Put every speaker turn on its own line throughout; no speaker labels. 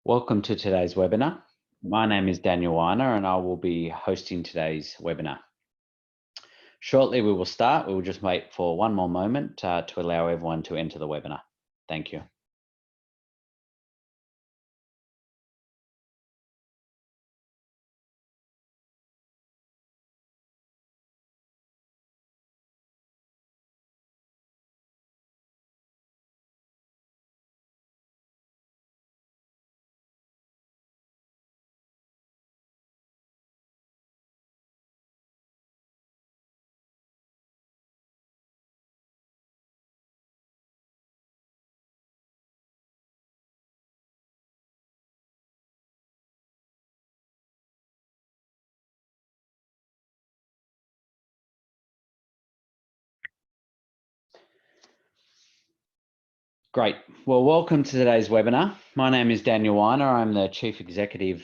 Welcome to today's webinar. My name is Daniel Weiner and I will be hosting today's webinar. Shortly we will start. We will just wait for one more moment to allow everyone to enter the webinar. Thank you. Great. Well, welcome to today's webinar. My name is Daniel Weiner. I'm the Chief Executive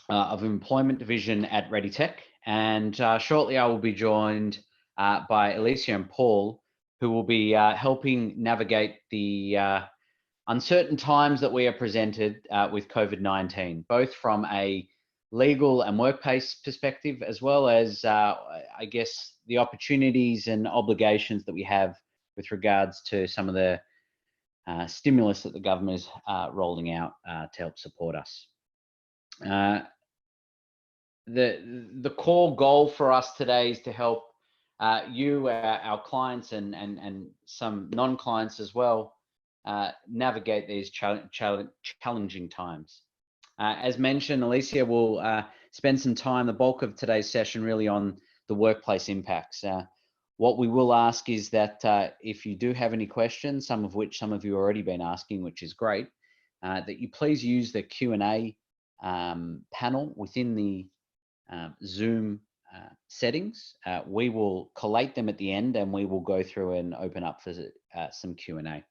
of Employment Division at ReadyTech. And shortly I will be joined by Alicia and Paul, who will be helping navigate the uncertain times that we are presented with COVID-19, both from a legal and workplace perspective, as well as, I guess, the opportunities and obligations that we have with regards to some of the stimulus that the government is rolling out to help support us. The core goal for us today is to help you, our clients, and some non-clients as well, navigate these challenging times. As mentioned, Alicia will spend some time, the bulk of today's session, really on the workplace impacts. What we will ask is that if you do have any questions, some of which some of you already been asking, which is great, that you please use the Q&A panel within the Zoom settings. We will collate them at the end and we will go through and open up for some Q&A.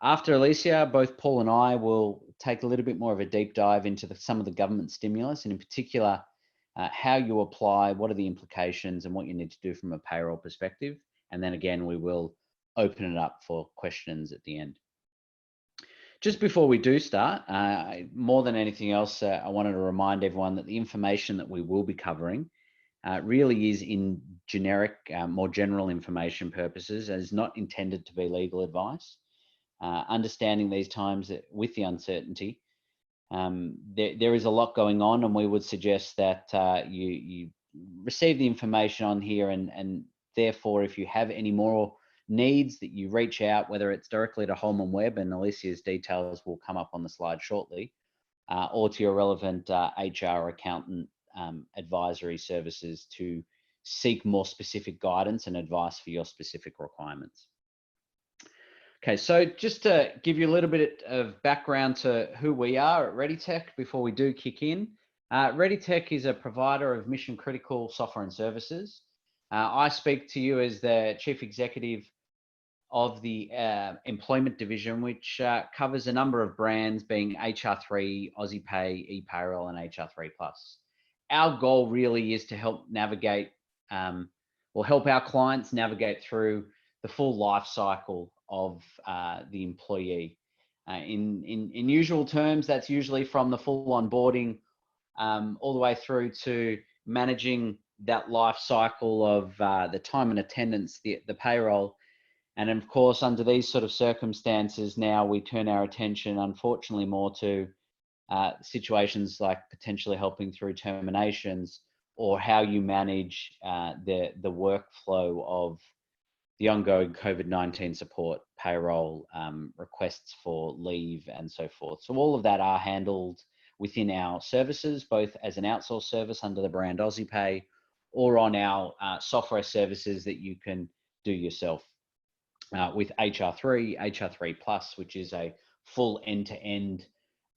After Alicia, both Paul and I will take a little bit more of a deep dive into some of the government stimulus, and in particular, how you apply, what are the implications, and what you need to do from a payroll perspective. And then again, we will open it up for questions at the end. Just before we do start, more than anything else, I wanted to remind everyone that the information that we will be covering really is in generic, more general information purposes, and is not intended to be legal advice. Understanding these times with the uncertainty, there is a lot going on, and we would suggest that you receive the information on here, and therefore, if you have any more needs, that you reach out, whether it's directly to Holman Webb, and Alicia's details will come up on the slide shortly, or to your relevant HR accountant advisory services to seek more specific guidance and advice for your specific requirements. Okay, so just to give you a little bit of background to who we are at ReadyTech before we do kick in. ReadyTech is a provider of mission critical software and services. I speak to you as the Chief Executive of the Employment Division, which covers a number of brands being HR3, Aussiepay, Payroll, and HR3+. Our goal really is to help navigate, help our clients navigate through the full life cycle of the employee. In usual terms, that's usually from the full onboarding all the way through to managing that life cycle of the time and attendance, the payroll. And of course, under these sort of circumstances, now we turn our attention, unfortunately, more to situations like potentially helping through terminations, or how you manage the workflow of the ongoing COVID-19 support, payroll, requests for leave, and so forth. So all of that are handled within our services, both as an outsourced service under the brand Aussiepay, or on our software services that you can do yourself with HR3, HR3+, which is a full end-to-end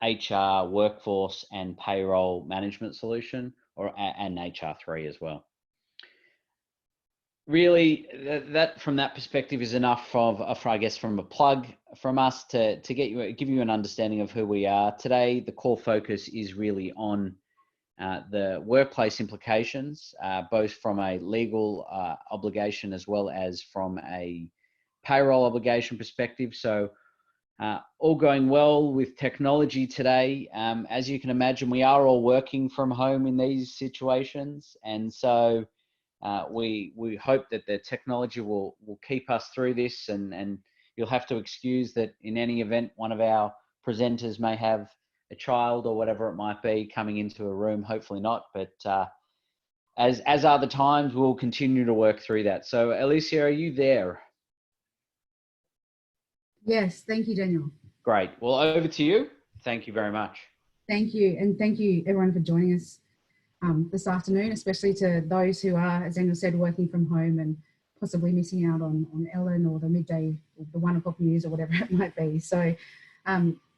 HR, workforce, and payroll management solution, and HR3 as well. Really, that from that perspective is enough of I guess, from a plug from us to give you an understanding of who we are. Today, the core focus is really on the workplace implications, both from a legal obligation as well as from a payroll obligation perspective. So All going well with technology today. As you can imagine, we are all working from home in these situations. And so we hope that the technology will keep us through this, and you'll have to excuse that in any event, one of our presenters may have a child or whatever it might be coming into a room, hopefully not, but as are the times, we'll continue to work through that. So Alicia, are you there?
Yes, thank you, Daniel.
Great. Well, over to you. Thank you very much.
Thank you. And thank you everyone for joining us this afternoon, especially to those who are, as Daniel said, working from home and possibly missing out on Ellen or the midday, or the 1 o'clock news or whatever it might be. So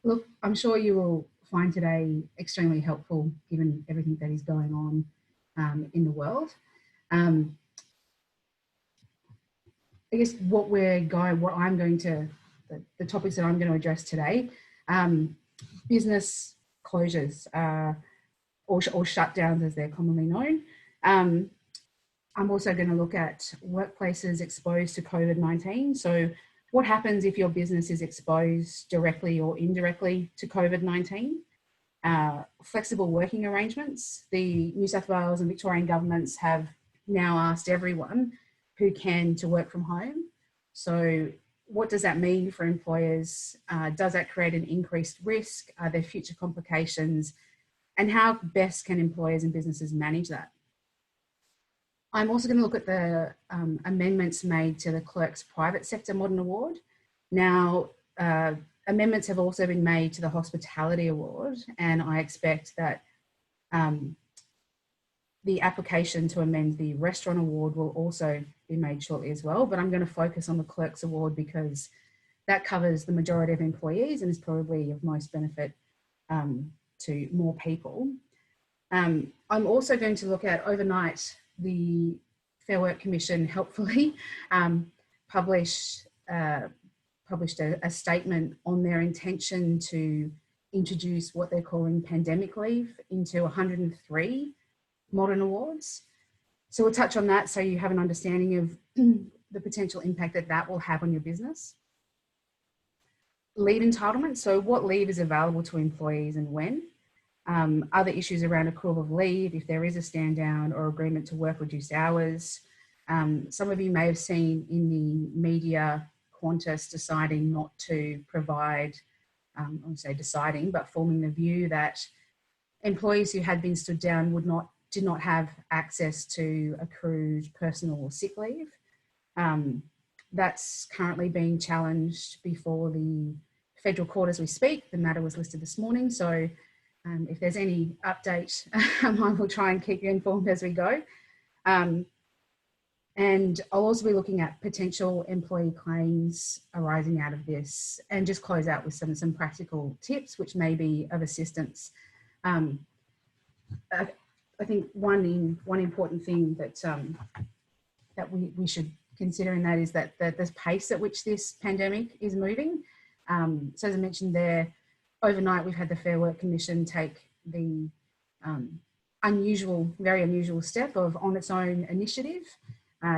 look, I'm sure you will find today extremely helpful given everything that is going on in the world. I guess the topics that I'm going to address today, business closures or shutdowns as they're commonly known. I'm also going to look at workplaces exposed to COVID-19. So what happens if your business is exposed directly or indirectly to COVID-19? Flexible working arrangements. The New South Wales and Victorian governments have now asked everyone who can to work from home. So what does that mean for employers? Does that create an increased risk? Are there future complications? And how best can employers and businesses manage that? I'm also going to look at the amendments made to the Clerks Private Sector Modern Award. Now, amendments have also been made to the Hospitality Award, and I expect that the application to amend the Restaurant Award will also be made shortly as well, but I'm going to focus on the Clerks Award because that covers the majority of employees and is probably of most benefit to more people. I'm also going to look at overnight, the Fair Work Commission helpfully published a statement on their intention to introduce what they're calling pandemic leave into 103 modern awards. So we'll touch on that so you have an understanding of the potential impact that that will have on your business. Leave entitlement, so what leave is available to employees and when. Other issues around accrual of leave, if there is a stand down or agreement to work reduced hours. Some of you may have seen in the media Qantas deciding not to provide, I won't say deciding, but forming the view that employees who had been stood down did not have access to accrued personal or sick leave. That's currently being challenged before the federal court as we speak. The matter was listed this morning, so if there's any update, I will try and keep you informed as we go. And I'll also be looking at potential employee claims arising out of this, and just close out with some practical tips which may be of assistance. I think one important thing that we should consider in that is that the pace at which this pandemic is moving. So as I mentioned there, overnight we've had the Fair Work Commission take the very unusual step of, on its own initiative,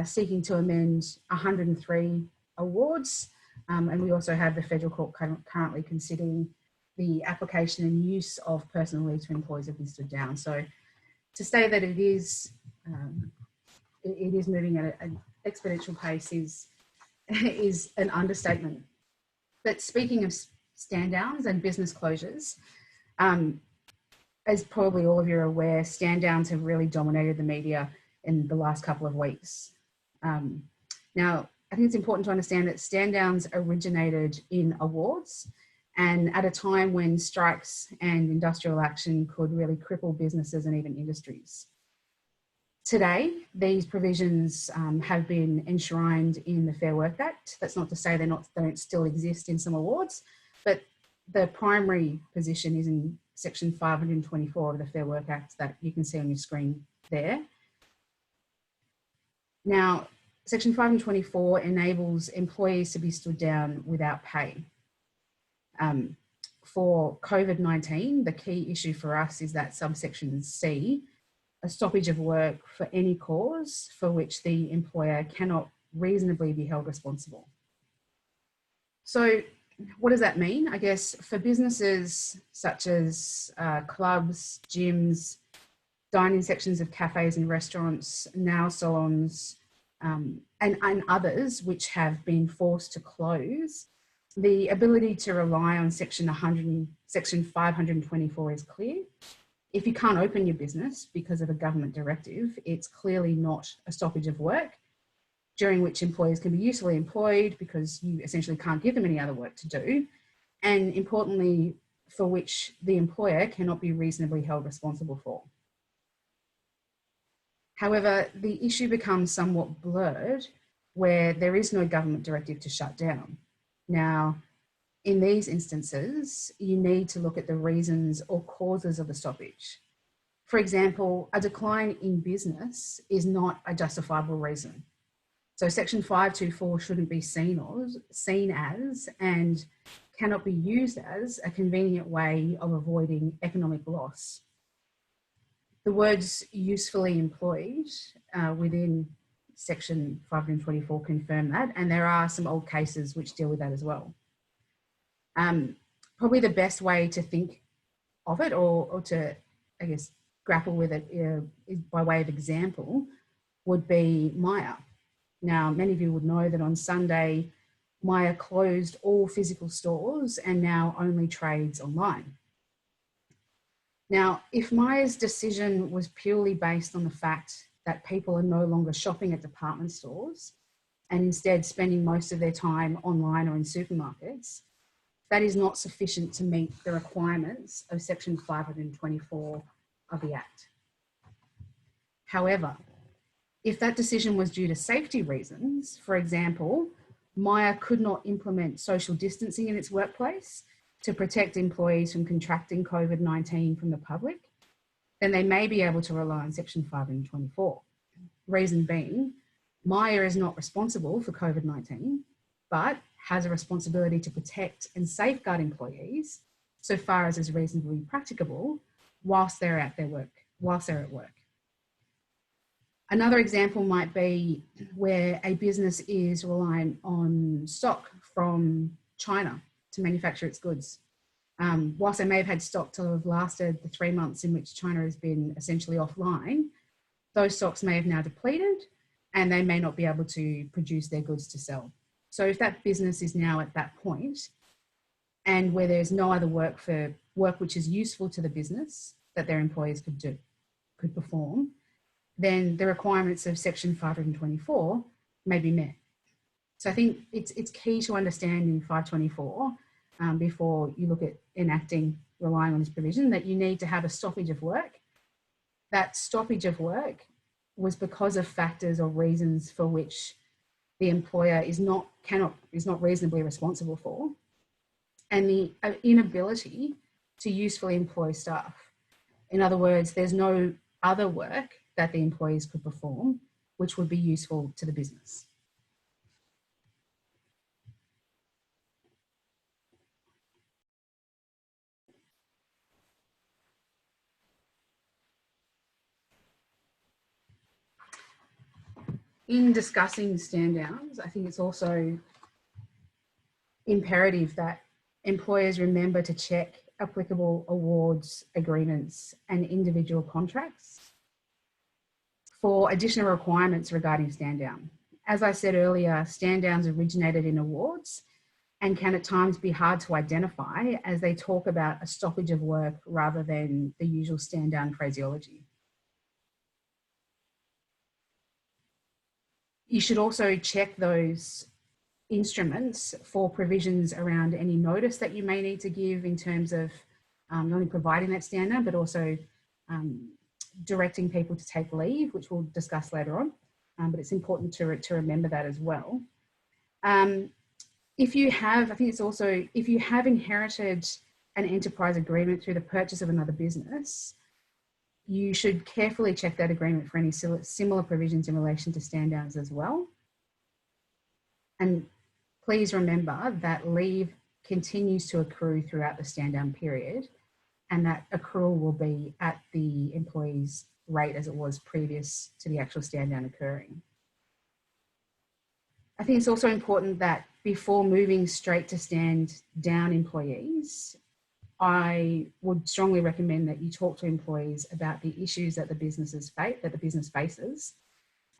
seeking to amend 103 awards. And we also have the federal court currently considering the application and use of personal leave to employees who have been stood down. So to say that it is moving at an exponential pace is an understatement. But speaking of stand downs and business closures, as probably all of you are aware, stand downs have really dominated the media in the last couple of weeks. Now, I think it's important to understand that stand downs originated in awards, and at a time when strikes and industrial action could really cripple businesses and even industries. Today, these provisions have been enshrined in the Fair Work Act. That's not to say they don't still exist in some awards, but the primary position is in Section 524 of the Fair Work Act that you can see on your screen there. Now, Section 524 enables employees to be stood down without pay. For COVID-19, the key issue for us is that subsection C, a stoppage of work for any cause for which the employer cannot reasonably be held responsible. So what does that mean? I guess for businesses such as clubs, gyms, dining sections of cafes and restaurants, nail salons, and others which have been forced to close, the ability to rely on Section 524 is clear. If you can't open your business because of a government directive, it's clearly not a stoppage of work, during which employees can be usefully employed because you essentially can't give them any other work to do, and importantly, for which the employer cannot be reasonably held responsible for. However, the issue becomes somewhat blurred where there is no government directive to shut down. Now, in these instances, you need to look at the reasons or causes of the stoppage. For example, a decline in business is not a justifiable reason. So Section 524 shouldn't be seen as and cannot be used as a convenient way of avoiding economic loss. The words usefully employed within Section 524 confirm that, and there are some old cases which deal with that as well. Probably the best way to think of it or to, I guess, grapple with it by way of example would be Myer. Now, many of you would know that on Sunday, Myer closed all physical stores and now only trades online. Now, if Myer's decision was purely based on the fact that people are no longer shopping at department stores and instead spending most of their time online or in supermarkets, that is not sufficient to meet the requirements of Section 524 of the Act. However, if that decision was due to safety reasons, for example, Myer could not implement social distancing in its workplace to protect employees from contracting COVID-19 from the public, then they may be able to rely on Section 524. Reason being, Myer is not responsible for COVID-19, but has a responsibility to protect and safeguard employees so far as is reasonably practicable whilst they're at work. Another example might be where a business is reliant on stock from China to manufacture its goods. Whilst they may have had stock to have lasted the 3 months in which China has been essentially offline, those stocks may have now depleted and they may not be able to produce their goods to sell. So if that business is now at that point and where there's no other work which is useful to the business that their employees could perform, then the requirements of Section 524 may be met. So I think it's key to understand in 524 before you look at enacting, relying on this provision, that you need to have a stoppage of work. That stoppage of work was because of factors or reasons for which the employer is not reasonably responsible for, and the inability to usefully employ staff. In other words, there's no other work that the employees could perform which would be useful to the business. In discussing stand downs, I think it's also imperative that employers remember to check applicable awards, agreements, and individual contracts for additional requirements regarding stand down. As I said earlier, stand downs originated in awards and can at times be hard to identify as they talk about a stoppage of work rather than the usual stand down phraseology. You should also check those instruments for provisions around any notice that you may need to give in terms of not only providing that stand down, but also directing people to take leave, which we'll discuss later on. But it's important to remember that as well. If you have inherited an enterprise agreement through the purchase of another business, you should carefully check that agreement for any similar provisions in relation to stand downs as well. And please remember that leave continues to accrue throughout the stand down period, and that accrual will be at the employee's rate as it was previous to the actual stand down occurring. I think it's also important that before moving straight to stand down employees, I would strongly recommend that you talk to employees about the issues that the business faces,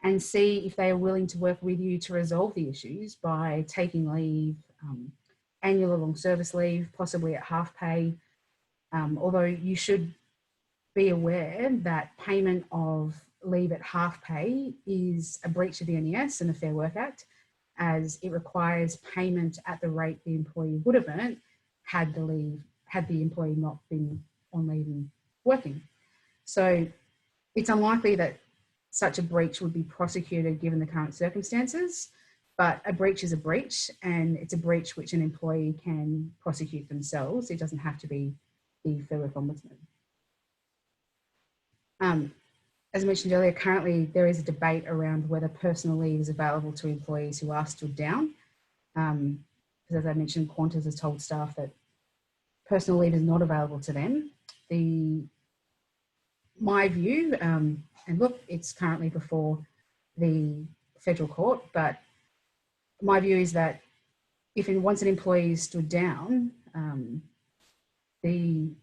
and see if they are willing to work with you to resolve the issues by taking leave, annual or long service leave, possibly at half pay. Although you should be aware that payment of leave at half pay is a breach of the NES and the Fair Work Act, as it requires payment at the rate the employee would have earned had the employee not been on leave and working. So it's unlikely that such a breach would be prosecuted given the current circumstances, but a breach is a breach, and it's a breach which an employee can prosecute themselves. It doesn't have to be the Fair Work Ombudsman. As I mentioned earlier, currently there is a debate around whether personal leave is available to employees who are stood down. Because as I mentioned, Qantas has told staff that personal leave is not available to them. My view, and look, it's currently before the federal court, but my view is that once an employee is stood down, the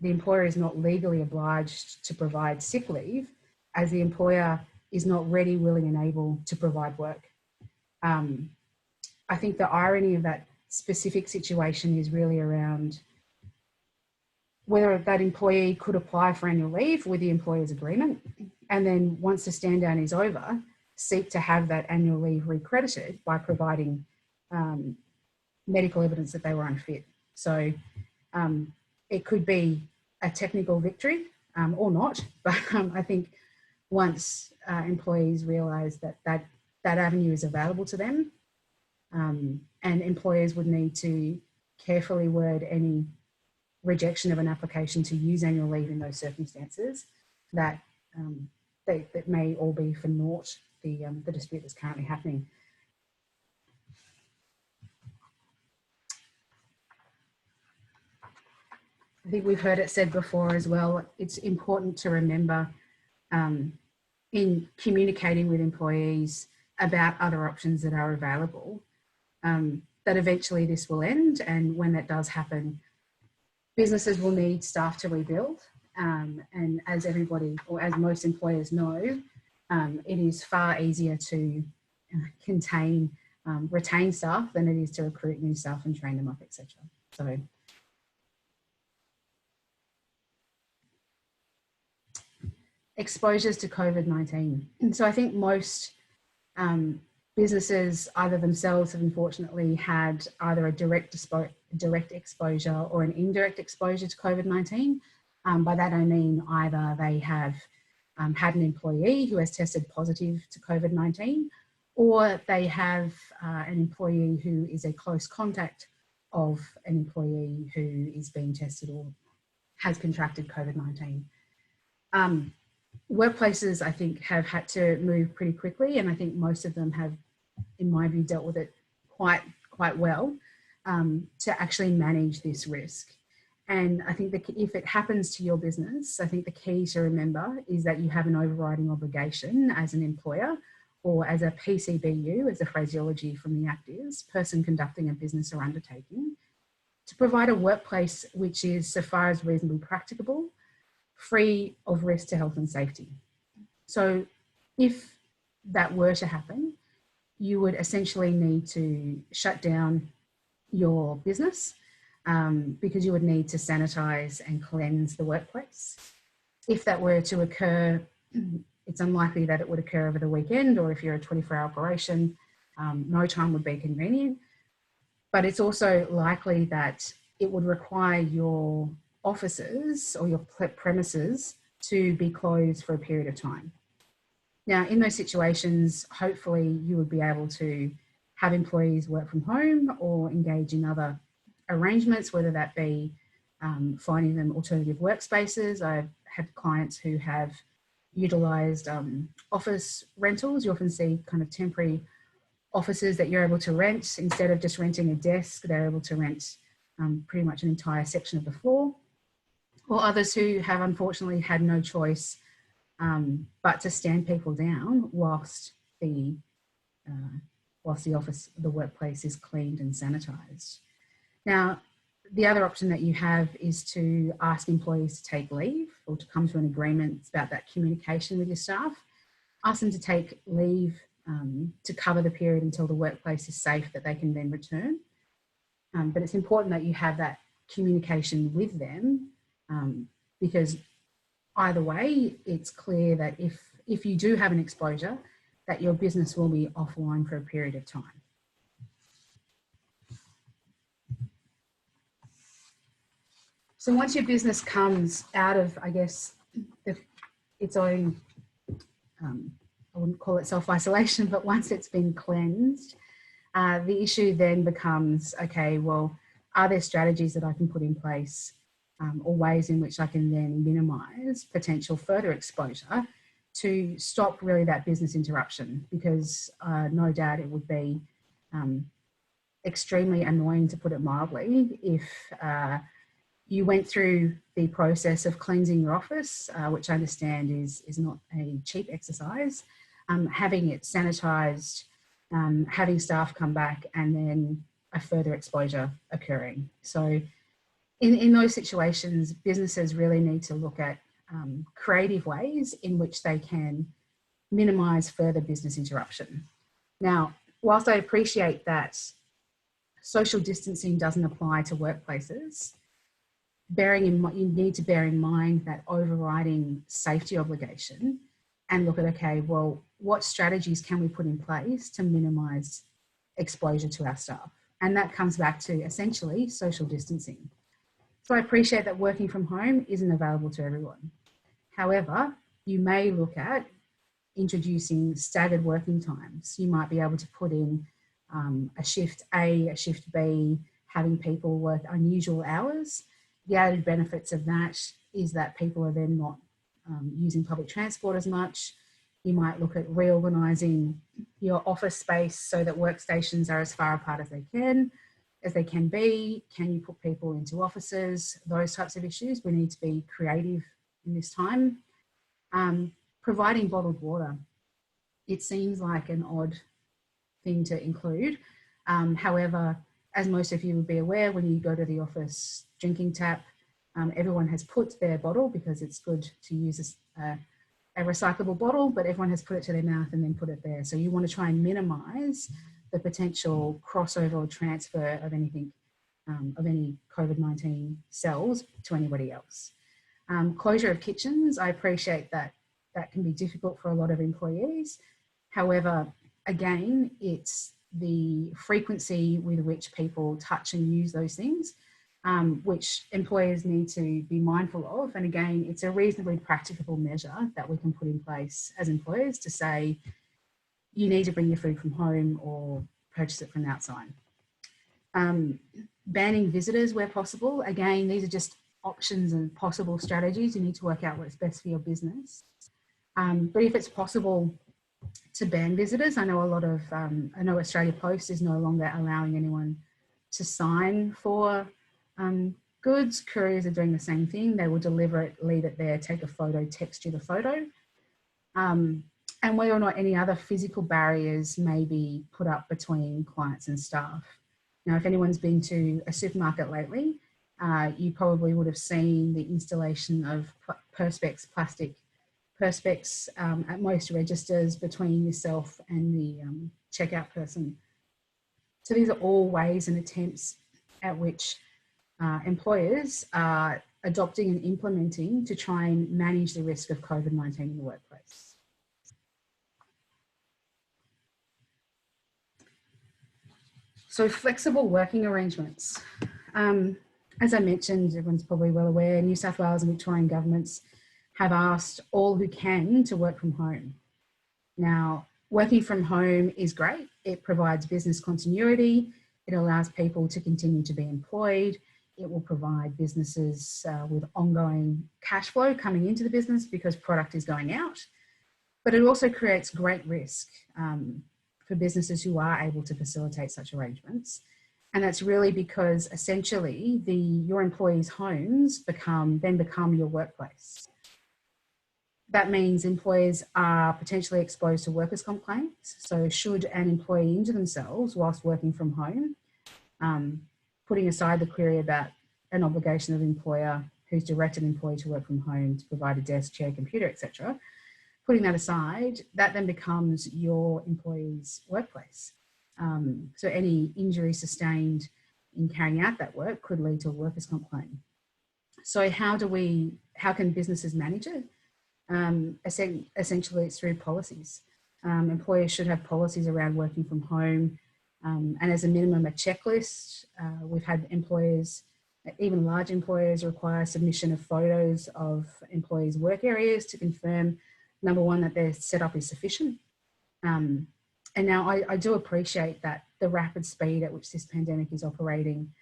employer is not legally obliged to provide sick leave, as the employer is not ready, willing and able to provide work. I think the irony of that specific situation is really around whether that employee could apply for annual leave with the employer's agreement, and then once the stand down is over, seek to have that annual leave recredited by providing medical evidence that they were unfit. So it could be a technical victory or not, but I think once employees realise that avenue is available to them, and employers would need to carefully word any rejection of an application to use annual leave in those circumstances, that may all be for naught, the dispute that's currently happening. I think we've heard it said before as well, it's important to remember in communicating with employees about other options that are available, that eventually this will end, and when that does happen, businesses will need staff to rebuild, and as everybody, or as most employers know, it is far easier to retain staff than it is to recruit new staff and train them up, etc. So exposures to COVID-19. And so I think most businesses either themselves have unfortunately had either a direct exposure or an indirect exposure to COVID-19. By that I mean either they have had an employee who has tested positive to COVID-19, or they have an employee who is a close contact of an employee who is being tested or has contracted COVID-19. Workplaces, I think, have had to move pretty quickly, and I think most of them have, in my view, dealt with it quite well to actually manage this risk. And I think that if it happens to your business, I think the key to remember is that you have an overriding obligation as an employer, or as a PCBU, as a phraseology from the Act is, person conducting a business or undertaking, to provide a workplace which is, so far as reasonably practicable, free of risk to health and safety. So if that were to happen, you would essentially need to shut down your business because you would need to sanitize and cleanse the workplace. If that were to occur, it's unlikely that it would occur over the weekend, or if you're a 24-hour operation, no time would be convenient. But it's also likely that it would require your offices or your premises to be closed for a period of time. Now, in those situations, hopefully you would be able to have employees work from home or engage in other arrangements, whether that be finding them alternative workspaces. I've had clients who have utilised office rentals. You often see kind of temporary offices that you're able to rent. Instead of just renting a desk, they're able to rent pretty much an entire section of the floor. Or others who have unfortunately had no choice but to stand people down whilst the whilst the workplace is cleaned and sanitised. Now, the other option that you have is to ask employees to take leave or to come to an agreement about that communication with your staff. Ask them to take leave to cover the period until the workplace is safe that they can then return. But it's important that you have that communication with them because either way, it's clear that if you do have an exposure, that your business will be offline for a period of time. So once your business comes out of, I guess, its own, I wouldn't call it self-isolation, but once it's been cleansed, the issue then becomes, okay, well, are there strategies that I can put in place or ways in which I can then minimise potential further exposure to stop really that business interruption? Because no doubt it would be extremely annoying, to put it mildly, if you went through the process of cleansing your office, which I understand is not a cheap exercise, having it sanitised, having staff come back, and then a further exposure occurring. So in those situations, businesses really need to look at creative ways in which they can minimise further business interruption. Now, whilst I appreciate that social distancing doesn't apply to workplaces, you need to bear in mind that overriding safety obligation and look at, okay, well, what strategies can we put in place to minimise exposure to our staff? And that comes back to essentially social distancing. So I appreciate that working from home isn't available to everyone. However, you may look at introducing staggered working times. You might be able to put in a shift A, a shift B, having people work unusual hours. The added benefits of that is that people are then not using public transport as much. You might look at reorganising your office space so that workstations are as far apart as they can be. Can you put people into offices? Those types of issues. We need to be creative in this time. Providing bottled water. It seems like an odd thing to include. However, as most of you would be aware, when you go to the office drinking tap, everyone has put their bottle, because it's good to use a recyclable bottle, but everyone has put it to their mouth and then put it there. So you want to try and minimise the potential crossover or transfer of anything, of any COVID-19 cells to anybody else. Closure of kitchens, I appreciate that that can be difficult for a lot of employees. However, again, it's the frequency with which people touch and use those things, which employers need to be mindful of. And again, it's a reasonably practicable measure that we can put in place as employers to say, you need to bring your food from home or purchase it from outside. Banning visitors where possible. Again, these are just options and possible strategies. You need to work out what's best for your business. But if it's possible to ban visitors, I know a lot of, I know Australia Post is no longer allowing anyone to sign for goods. Couriers are doing the same thing. They will deliver it, leave it there, take a photo, text you the photo. And whether or not any other physical barriers may be put up between clients and staff. Now, if anyone's been to a supermarket lately, you probably would have seen the installation of plastic perspex at most registers between yourself and the checkout person. So these are all ways and attempts at which employers are adopting and implementing to try and manage the risk of COVID-19 in the workplace. So flexible working arrangements. As I mentioned, everyone's probably well aware, New South Wales and Victorian governments have asked all who can to work from home. Now, working from home is great. It provides business continuity. It allows people to continue to be employed. It will provide businesses with ongoing cash flow coming into the business because product is going out. But it also creates great risk for businesses who are able to facilitate such arrangements. And that's really because essentially your employees' homes then become your workplace. That means employers are potentially exposed to workers' complaints. So should an employee injure themselves whilst working from home, putting aside the query about an obligation of the employer who's directed an employee to work from home to provide a desk, chair, computer, etc., putting that aside, that then becomes your employee's workplace. So any injury sustained in carrying out that work could lead to a workers' complaint. So how can businesses manage it? Essentially, it's through policies. Employers should have policies around working from home, and as a minimum, a checklist. We've had employers, even large employers, require submission of photos of employees' work areas to confirm, number one, that their setup is sufficient. And now I do appreciate that the rapid speed at which this pandemic is operating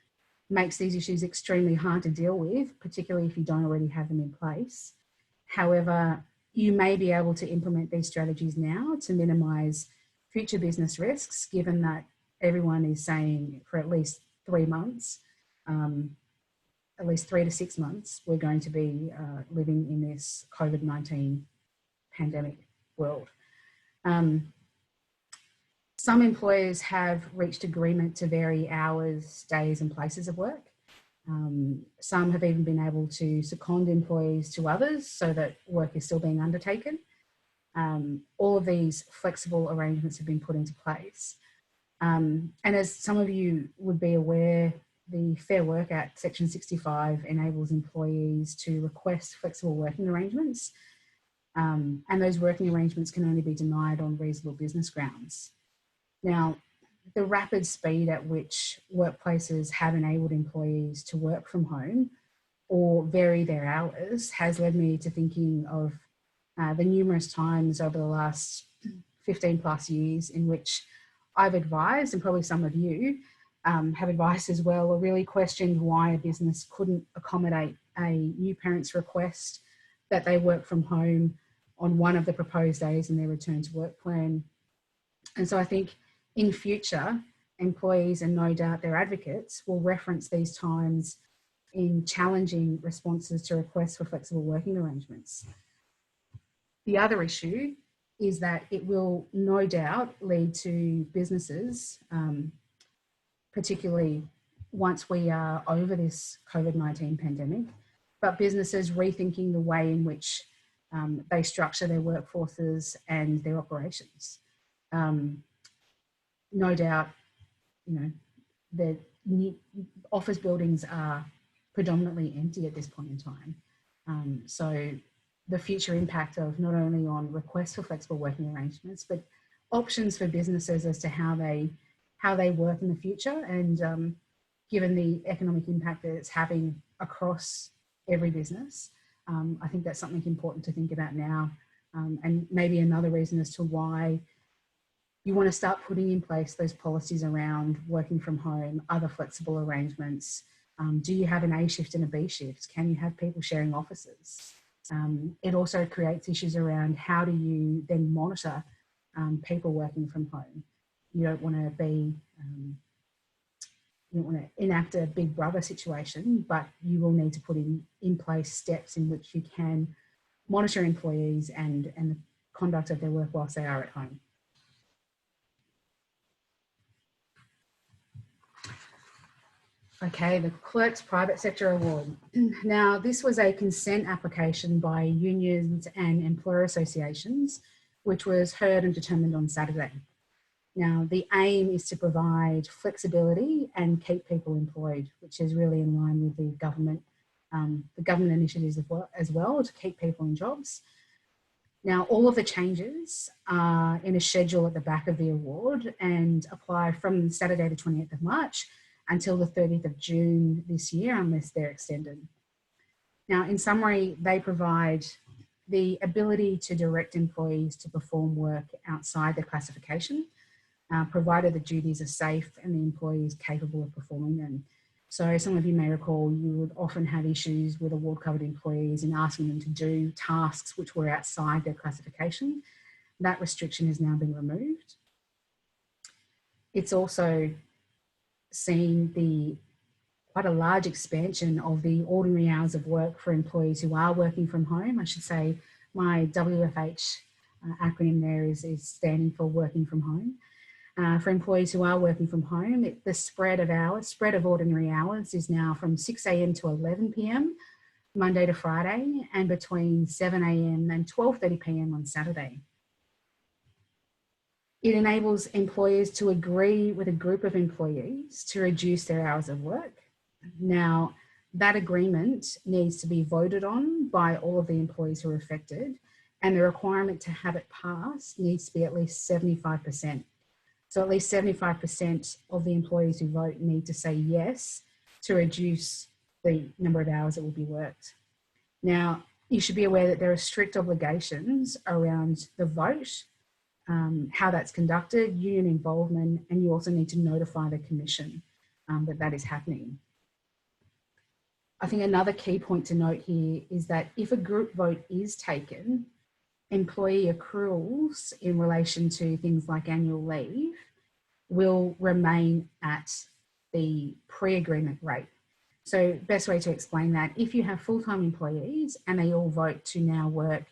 makes these issues extremely hard to deal with, particularly if you don't already have them in place. However, you may be able to implement these strategies now to minimise future business risks, given that everyone is saying for at least 3 months, at least 3 to 6 months, we're going to be living in this COVID-19 pandemic world. Some employers have reached agreement to vary hours, days and places of work. Some have even been able to second employees to others so that work is still being undertaken. All of these flexible arrangements have been put into place. And as some of you would be aware, the Fair Work Act, Section 65, enables employees to request flexible working arrangements. And those working arrangements can only be denied on reasonable business grounds. Now, the rapid speed at which workplaces have enabled employees to work from home or vary their hours has led me to thinking of the numerous times over the last 15 plus years in which I've advised, and probably some of you have advised as well, or really questioned why a business couldn't accommodate a new parent's request that they work from home on one of the proposed days in their return to work plan. And so I think in future, employees, and no doubt their advocates, will reference these times in challenging responses to requests for flexible working arrangements. The other issue is that it will no doubt lead to businesses, particularly once we are over this COVID-19 pandemic, but businesses rethinking the way in which they structure their workforces and their operations. No doubt, the office buildings are predominantly empty at this point in time. So the future impact of not only on requests for flexible working arrangements, but options for businesses as to how they work in the future, and given the economic impact that it's having across every business, I think that's something important to think about now, and maybe another reason as to why you want to start putting in place those policies around working from home, other flexible arrangements. Do you have an A shift and a B shift? Can you have people sharing offices? It also creates issues around how do you then monitor people working from home. You don't want to be, you don't want to enact a big brother situation, but you will need to put in place steps in which you can monitor employees and the conduct of their work whilst they are at home. Okay, the Clerks Private Sector Award. Now, this was a consent application by unions and employer associations, which was heard and determined on Saturday. Now, the aim is to provide flexibility and keep people employed, which is really in line with the government initiatives as well to keep people in jobs. Now, all of the changes are in a schedule at the back of the award and apply from Saturday the 28th of March until the 30th of June this year, unless they're extended. Now, in summary, they provide the ability to direct employees to perform work outside their classification, provided the duties are safe and the employee is capable of performing them. So some of you may recall you would often have issues with award-covered employees in asking them to do tasks which were outside their classification. That restriction has now been removed. It's also seen quite a large expansion of the ordinary hours of work for employees who are working from home. I should say My WFH acronym there is standing for working from home. For employees who are working from home, the spread of ordinary hours is now from 6 a.m. to 11 p.m. Monday to Friday, and between 7 a.m. and 12:30 p.m. on Saturday. It enables employers to agree with a group of employees to reduce their hours of work. Now, that agreement needs to be voted on by all of the employees who are affected, and the requirement to have it passed needs to be at least 75%. So at least 75% of the employees who vote need to say yes to reduce the number of hours that will be worked. Now, you should be aware that there are strict obligations around the vote, how that's conducted, union involvement, and you also need to notify the Commission that is happening. I think another key point to note here is that if a group vote is taken, employee accruals in relation to things like annual leave will remain at the pre-agreement rate. So best way to explain that, if you have full-time employees and they all vote to now work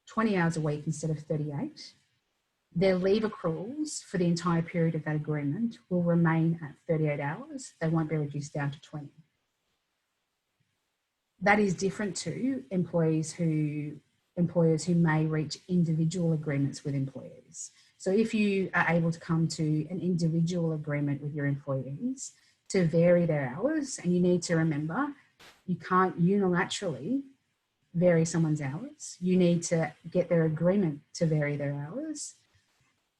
20 hours a week instead of 38, their leave accruals for the entire period of that agreement will remain at 38 hours. They won't be reduced down to 20. That is different to employers who may reach individual agreements with employees. So if you are able to come to an individual agreement with your employees to vary their hours, and you need to remember, you can't unilaterally vary someone's hours. You need to get their agreement to vary their hours.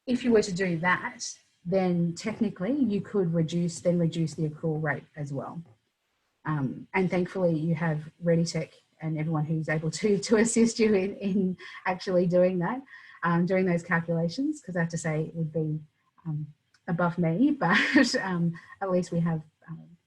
If you were to do that, then technically you could reduce the accrual rate as well. And thankfully you have ReadyTech and everyone who's able to assist you in actually doing that, doing those calculations, because I have to say it would be above me, but at least we have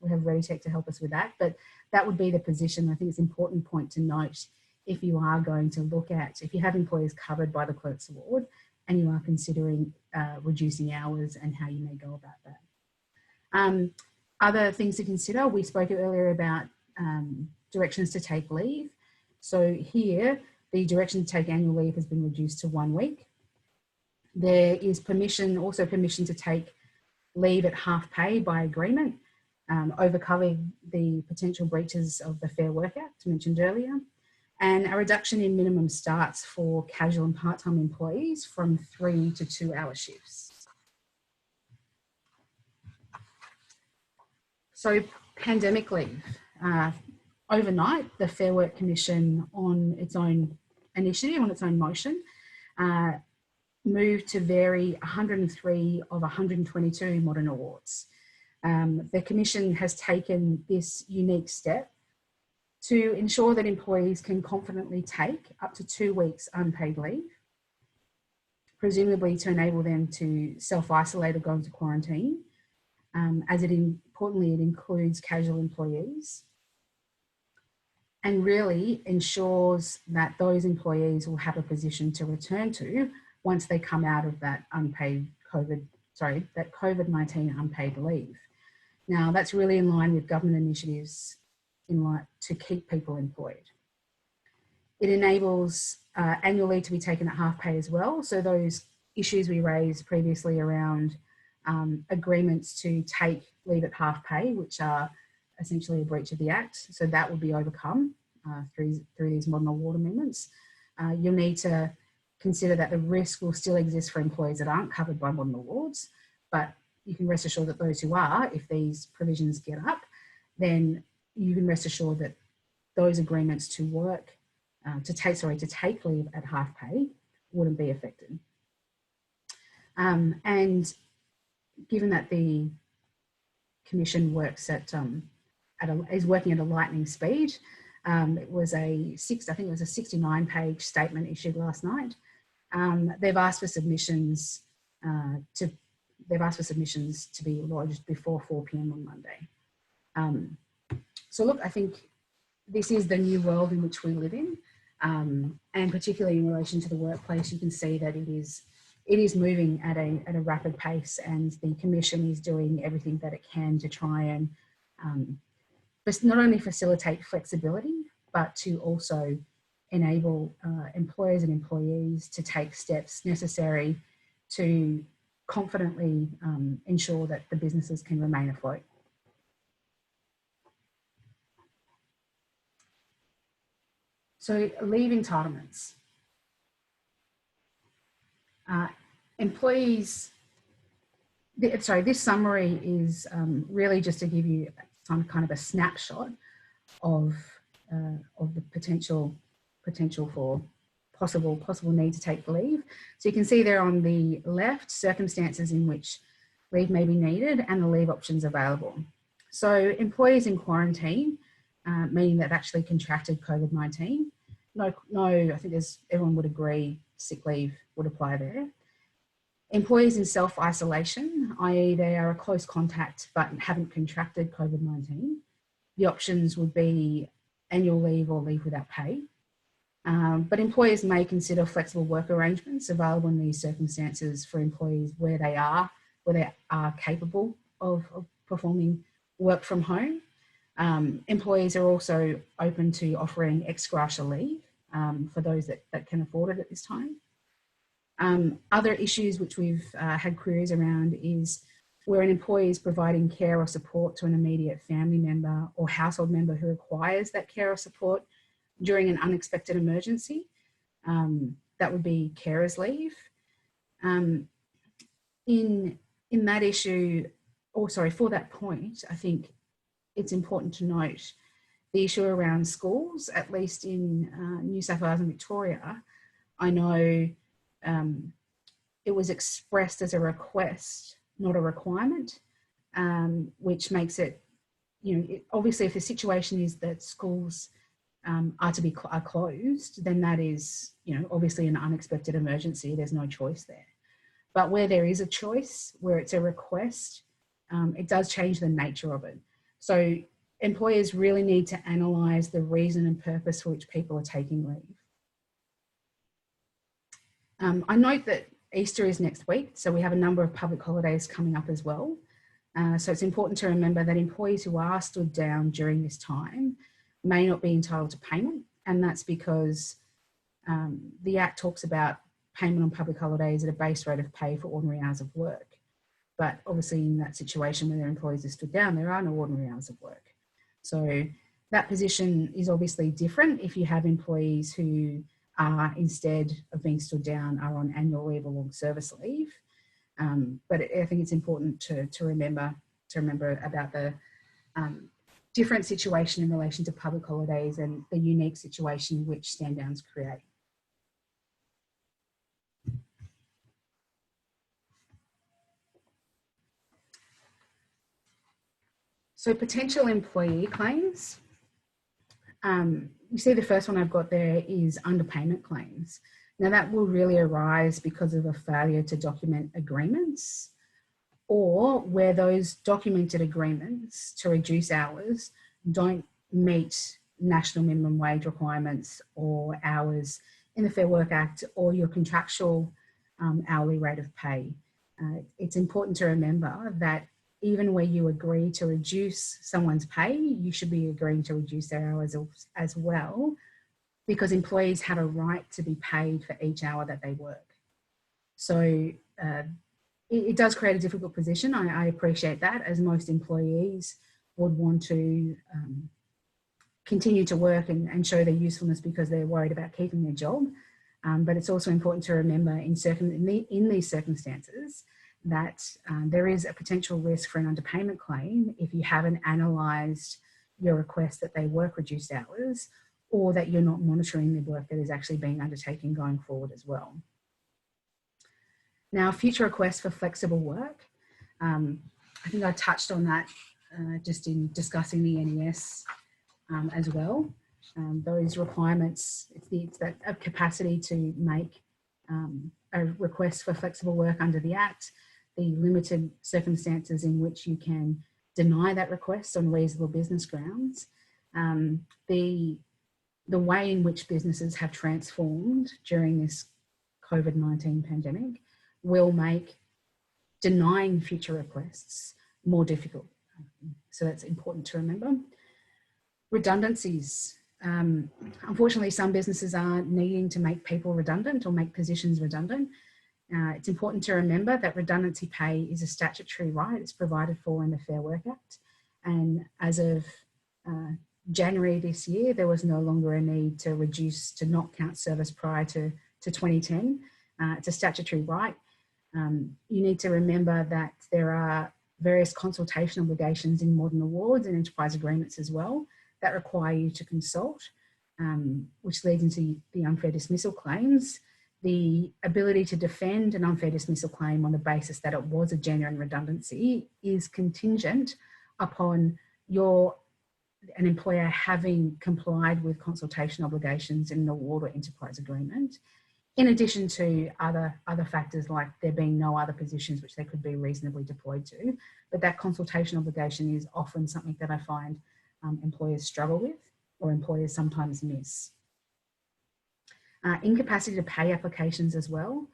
ReadyTech to help us with that. But that would be the position. I think it's an important point to note if you are going to look at, if you have employees covered by the Clerks Award and you are considering reducing hours and how you may go about that. Other things to consider, we spoke earlier about directions to take leave. So here, the direction to take annual leave has been reduced to 1 week. There is also permission to take leave at half pay by agreement, overcoming the potential breaches of the Fair Work Act mentioned earlier, and a reduction in minimum starts for casual and part-time employees from 3 to 2 hour shifts. So pandemic leave. Overnight, the Fair Work Commission, on its own initiative, on its own motion, moved to vary 103 of 122 modern awards. The Commission has taken this unique step to ensure that employees can confidently take up to 2 weeks unpaid leave, presumably to enable them to self-isolate or go into quarantine, as importantly, it includes casual employees, and really ensures that those employees will have a position to return to once they come out of that COVID-19 unpaid leave. Now, that's really in line with government initiatives to keep people employed. It enables annual leave to be taken at half pay as well. So those issues we raised previously around agreements to take leave at half pay, which are essentially a breach of the Act. So that will be overcome through these modern award amendments. You'll need to consider that the risk will still exist for employees that aren't covered by modern awards, but you can rest assured that those who are, if these provisions get up, then you can rest assured that those agreements to take leave at half pay wouldn't be affected. And given that the Commission works is working at a lightning speed, it was a 69-page statement issued last night. They've asked for submissions to be lodged before 4 p.m. on Monday. So look, I think this is the new world in which we live in, and particularly in relation to the workplace, you can see that it is moving at a rapid pace, and the Commission is doing everything that it can to try and not only facilitate flexibility, but to also enable employers and employees to take steps necessary to confidently ensure that the businesses can remain afloat. So leave entitlements. Employees, this summary is really just to give you some kind of a snapshot of the potential for possible need to take leave. So you can see there on the left, circumstances in which leave may be needed and the leave options available. So employees in quarantine, meaning they've actually contracted COVID-19. No, I think everyone would agree sick leave would apply there. Employees in self-isolation, i.e. they are a close contact but haven't contracted COVID-19. The options would be annual leave or leave without pay. But employers may consider flexible work arrangements available in these circumstances for employees where they are capable of performing work from home. Employees are also open to offering ex gratia leave for those that can afford it at this time. Other issues which we've had queries around is where an employee is providing care or support to an immediate family member or household member who requires that care or support during an unexpected emergency. That would be carers leave. In that issue, for that point, I think it's important to note the issue around schools, at least in New South Wales and Victoria. I know it was expressed as a request, not a requirement, which makes it, obviously if the situation is that schools are closed, then that is, obviously an unexpected emergency. There's no choice there. But where there is a choice, where it's a request, it does change the nature of it. So employers really need to analyse the reason and purpose for which people are taking leave. I note that Easter is next week, so we have a number of public holidays coming up as well. So it's important to remember that employees who are stood down during this time may not be entitled to payment, and that's because the Act talks about payment on public holidays at a base rate of pay for ordinary hours of work. But obviously in that situation where their employees are stood down, there are no ordinary hours of work. So that position is obviously different if you have employees who are, instead of being stood down, are on annual leave or long service leave. But I think it's important to remember about the different situation in relation to public holidays and the unique situation which stand downs create. So potential employee claims. You see the first one I've got there is underpayment claims. Now that will really arise because of a failure to document agreements, or where those documented agreements to reduce hours don't meet national minimum wage requirements or hours in the Fair Work Act or your contractual hourly rate of pay. It's important to remember that even where you agree to reduce someone's pay, you should be agreeing to reduce their hours as well, because employees have a right to be paid for each hour that they work. So it does create a difficult position. I appreciate that, as most employees would want to continue to work and show their usefulness because they're worried about keeping their job. But it's also important to remember in these circumstances that there is a potential risk for an underpayment claim if you haven't analysed your request that they work reduced hours, or that you're not monitoring the work that is actually being undertaken going forward as well. Now, future requests for flexible work. I think I touched on that just in discussing the NES as well. Those requirements, it's that capacity to make a request for flexible work under the Act, the limited circumstances in which you can deny that request on reasonable business grounds, the way in which businesses have transformed during this COVID-19 pandemic will make denying future requests more difficult. So that's important to remember. Redundancies. Unfortunately, some businesses are needing to make people redundant or make positions redundant. It's important to remember that redundancy pay is a statutory right. It's provided for in the Fair Work Act. And as of January this year, there was no longer a need to not count service prior to 2010. It's a statutory right. You need to remember that there are various consultation obligations in modern awards and enterprise agreements as well that require you to consult, which leads into the unfair dismissal claims. The ability to defend an unfair dismissal claim on the basis that it was a genuine redundancy is contingent upon an employer having complied with consultation obligations in an award or enterprise agreement, in addition to other factors like there being no other positions which they could be reasonably deployed to. But that consultation obligation is often something that I find employers struggle with or employers sometimes miss. Incapacity to pay applications as well.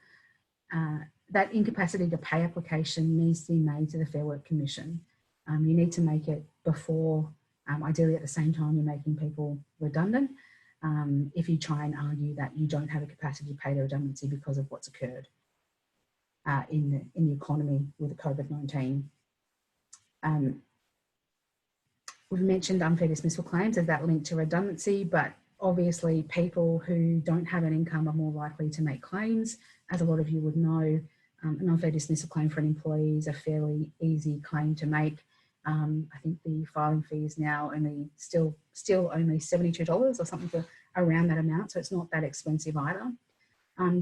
That incapacity to pay application needs to be made to the Fair Work Commission. You need to make it before, ideally at the same time you're making people redundant, if you try and argue that you don't have a capacity to pay the redundancy because of what's occurred in the economy with the COVID-19. We've mentioned unfair dismissal claims as that link to redundancy, but obviously people who don't have an income are more likely to make claims. As a lot of you would know, an unfair dismissal claim for an employee is a fairly easy claim to make. I think the filing fee is now only still only $72 or something for around that amount, so it's not that expensive either.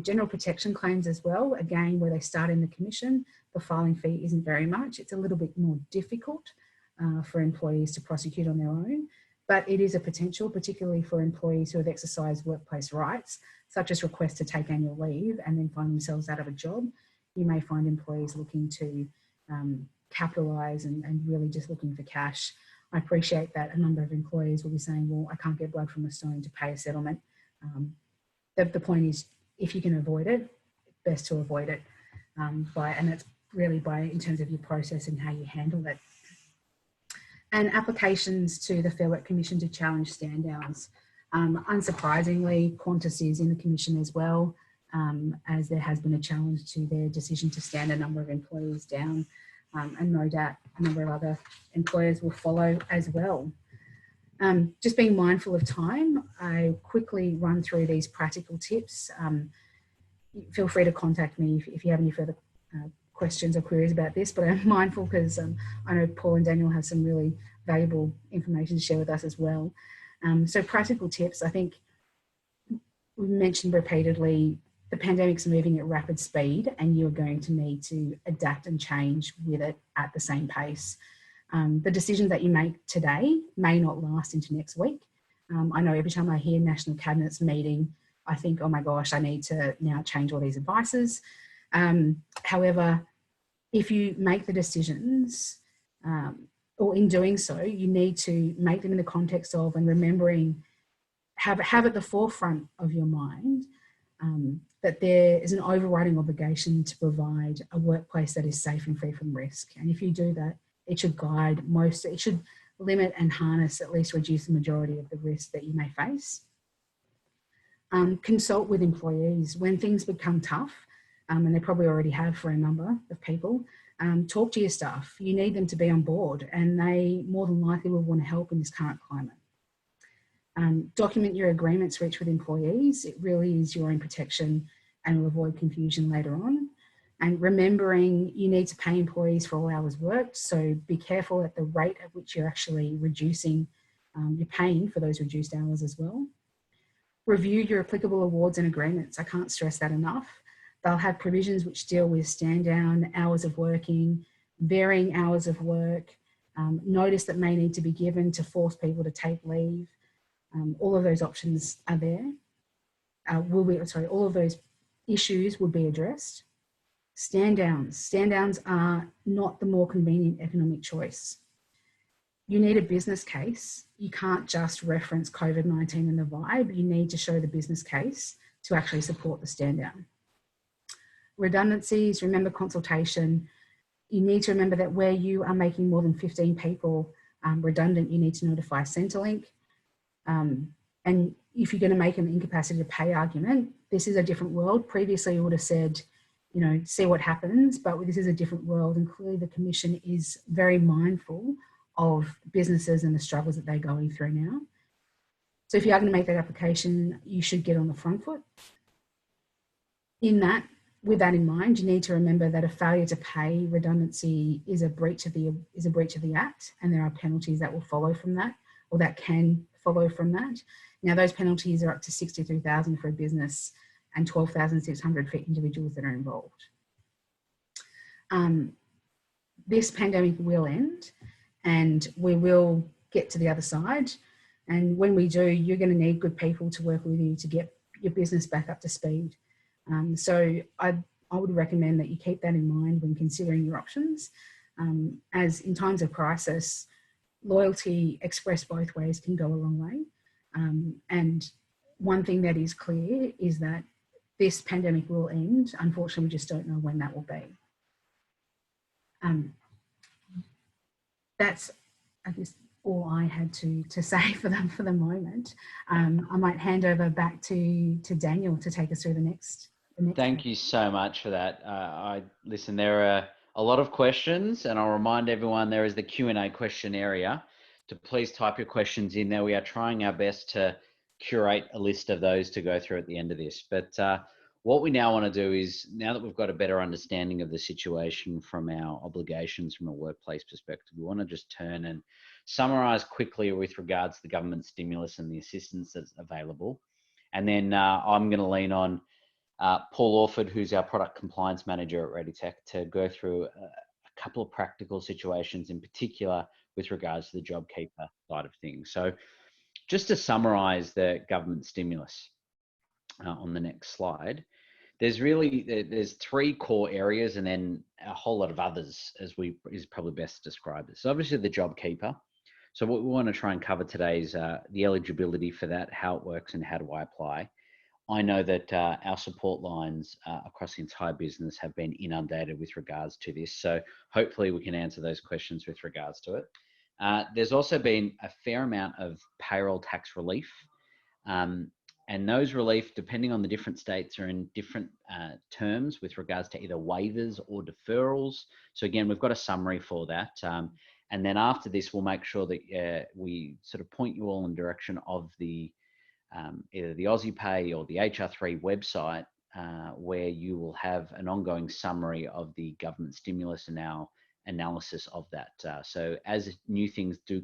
General protection claims as well, again, where they start in the commission, the filing fee isn't very much. It's a little bit more difficult for employees to prosecute on their own, but it is a potential, particularly for employees who have exercised workplace rights, such as requests to take annual leave and then find themselves out of a job. You may find employees looking to capitalise and really just looking for cash. I appreciate that a number of employees will be saying, well, I can't get blood from a stone to pay a settlement. The point is, if you can avoid it, best to avoid it. And that's really in terms of your process and how you handle it. And applications to the Fair Work Commission to challenge stand downs. Unsurprisingly, Qantas is in the commission as well, as there has been a challenge to their decision to stand a number of employees down, and no doubt a number of other employers will follow as well. Just being mindful of time, I quickly run through these practical tips. Feel free to contact me if you have any further questions or queries about this, but I'm mindful because I know Paul and Daniel have some really valuable information to share with us as well. So practical tips, I think we mentioned repeatedly, the pandemic's moving at rapid speed and you're going to need to adapt and change with it at the same pace. The decisions that you make today may not last into next week. I know every time I hear National Cabinet's meeting, I think, oh my gosh, I need to now change all these advices. However, if you make the decisions, or in doing so, you need to make them in the context of and remembering, have at the forefront of your mind that there is an overriding obligation to provide a workplace that is safe and free from risk. And if you do that, it should it should limit and harness, at least reduce the majority of the risk that you may face. Consult with employees when things become tough, and they probably already have for a number of people. Talk to your staff. You need them to be on board, and they more than likely will want to help in this current climate. Document your agreements reached with employees. It really is your own protection and will avoid confusion later on. And remembering you need to pay employees for all hours worked, so be careful at the rate at which you're actually reducing, you're paying for those reduced hours as well. Review your applicable awards and agreements. I can't stress that enough. They'll have provisions which deal with stand down, hours of working, varying hours of work, notice that may need to be given to force people to take leave. All of those options are there. All of those issues will be addressed. Stand downs. Stand downs are not the more convenient economic choice. You need a business case. You can't just reference COVID-19 and the vibe. You need to show the business case to actually support the stand down. Redundancies, remember consultation. You need to remember that where you are making more than 15 people redundant, you need to notify Centrelink. And And if you're going to make an incapacity to pay argument, this is a different world. Previously, we would have said, you know, see what happens, but this is a different world. And clearly the Commission is very mindful of businesses and the struggles that they're going through now. So if you are going to make that application, you should get on the front foot. With that in mind, you need to remember that a failure to pay redundancy is a breach of the Act, and there are penalties that will follow from that, or that can follow from that. Now, those penalties are up to $63,000 for a business and $12,600 for individuals that are involved. This pandemic will end, and we will get to the other side. And when we do, you're going to need good people to work with you to get your business back up to speed. So I would recommend that you keep that in mind when considering your options. As in times of crisis, loyalty expressed both ways can go a long way. And one thing that is clear is that this pandemic will end. Unfortunately, we just don't know when that will be. That's, I guess, all I had to say for the moment. I might hand over back to Daniel to take us through the next.
Thank you so much for that. Listen, there are a lot of questions, and I'll remind everyone there is the Q&A question area to please type your questions in there. We are trying our best to curate a list of those to go through at the end of this. But what we now want to do is, now that we've got a better understanding of the situation from our obligations from a workplace perspective, we want to just turn and summarise quickly with regards to the government stimulus and the assistance that's available. And then I'm going to lean on Paul Orford, who's our product compliance manager at ReadyTech, to go through a couple of practical situations in particular with regards to the JobKeeper side of things. So just to summarise the government stimulus on the next slide, there's three core areas and then a whole lot of others is probably best to describe this. So obviously the JobKeeper. So what we want to try and cover today is the eligibility for that, how it works and how do I apply. I know that our support lines across the entire business have been inundated with regards to this. So hopefully we can answer those questions with regards to it. There's also been a fair amount of payroll tax relief. And those relief, depending on the different states, are in different terms with regards to either waivers or deferrals. So again, we've got a summary for that. And then after this, we'll make sure that we sort of point you all in the direction of the either the Aussiepay or the HR3 website, where you will have an ongoing summary of the government stimulus and our analysis of that. So as new things do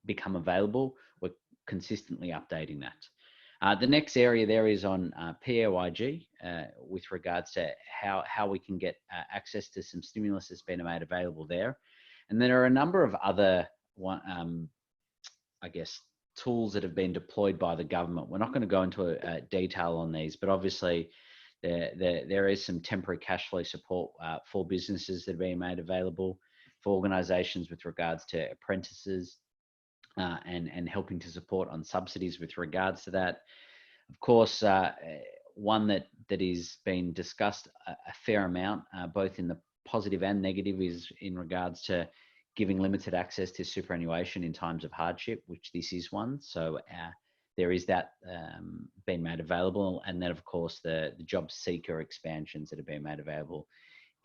become available, we're consistently updating that. The next area there is on PAYG with regards to how we can get access to some stimulus that's been made available there. And there are a number of other, I guess, tools that have been deployed by the government. We're not going to go into detail on these, but obviously there is some temporary cash flow support for businesses that are being made available, for organisations with regards to apprentices, and helping to support on subsidies with regards to that. Of course, one that is being discussed a fair amount, both in the positive and negative, is in regards to giving limited access to superannuation in times of hardship, which this is one. So there is that being made available. And then, of course, the job seeker expansions that are being made available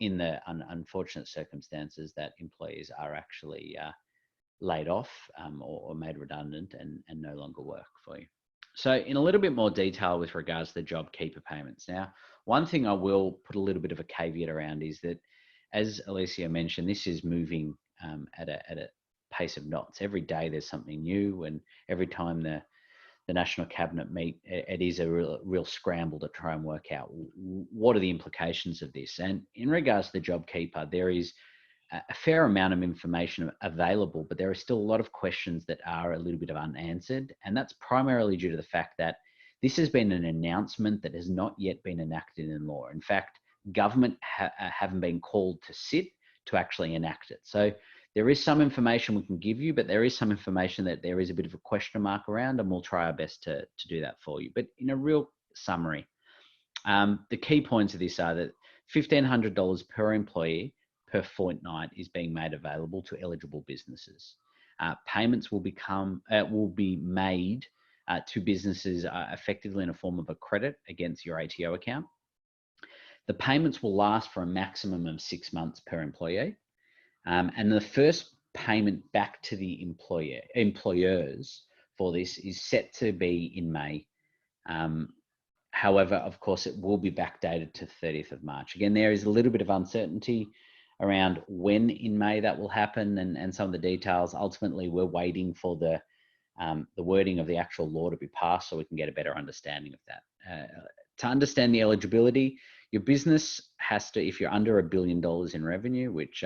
in the unfortunate circumstances that employees are actually laid off or made redundant and no longer work for you. So in a little bit more detail with regards to the JobKeeper payments. Now, one thing I will put a little bit of a caveat around is that, as Alicia mentioned, this is moving at a pace of knots. Every day there's something new, and every time the National Cabinet meet, it is a real scramble to try and work out what are the implications of this. And in regards to the JobKeeper, there is a fair amount of information available, but there are still a lot of questions that are a little bit of unanswered. And that's primarily due to the fact that this has been an announcement that has not yet been enacted in law. In fact, government haven't been called to sit to actually enact it. So there is some information we can give you, but there is some information that there is a bit of a question mark around, and we'll try our best to do that for you. But in a real summary, the key points of this are that $1,500 per employee per fortnight is being made available to eligible businesses. Payments will be made to businesses effectively in a form of a credit against your ATO account. The payments will last for a maximum of 6 months per employee. And the first payment back to the employers for this is set to be in May. However, of course, it will be backdated to the 30th of March. Again, there is a little bit of uncertainty around when in May that will happen and some of the details. Ultimately, we're waiting for the wording of the actual law to be passed so we can get a better understanding of that. To understand the eligibility, your business has to, if you're under $1 billion in revenue, which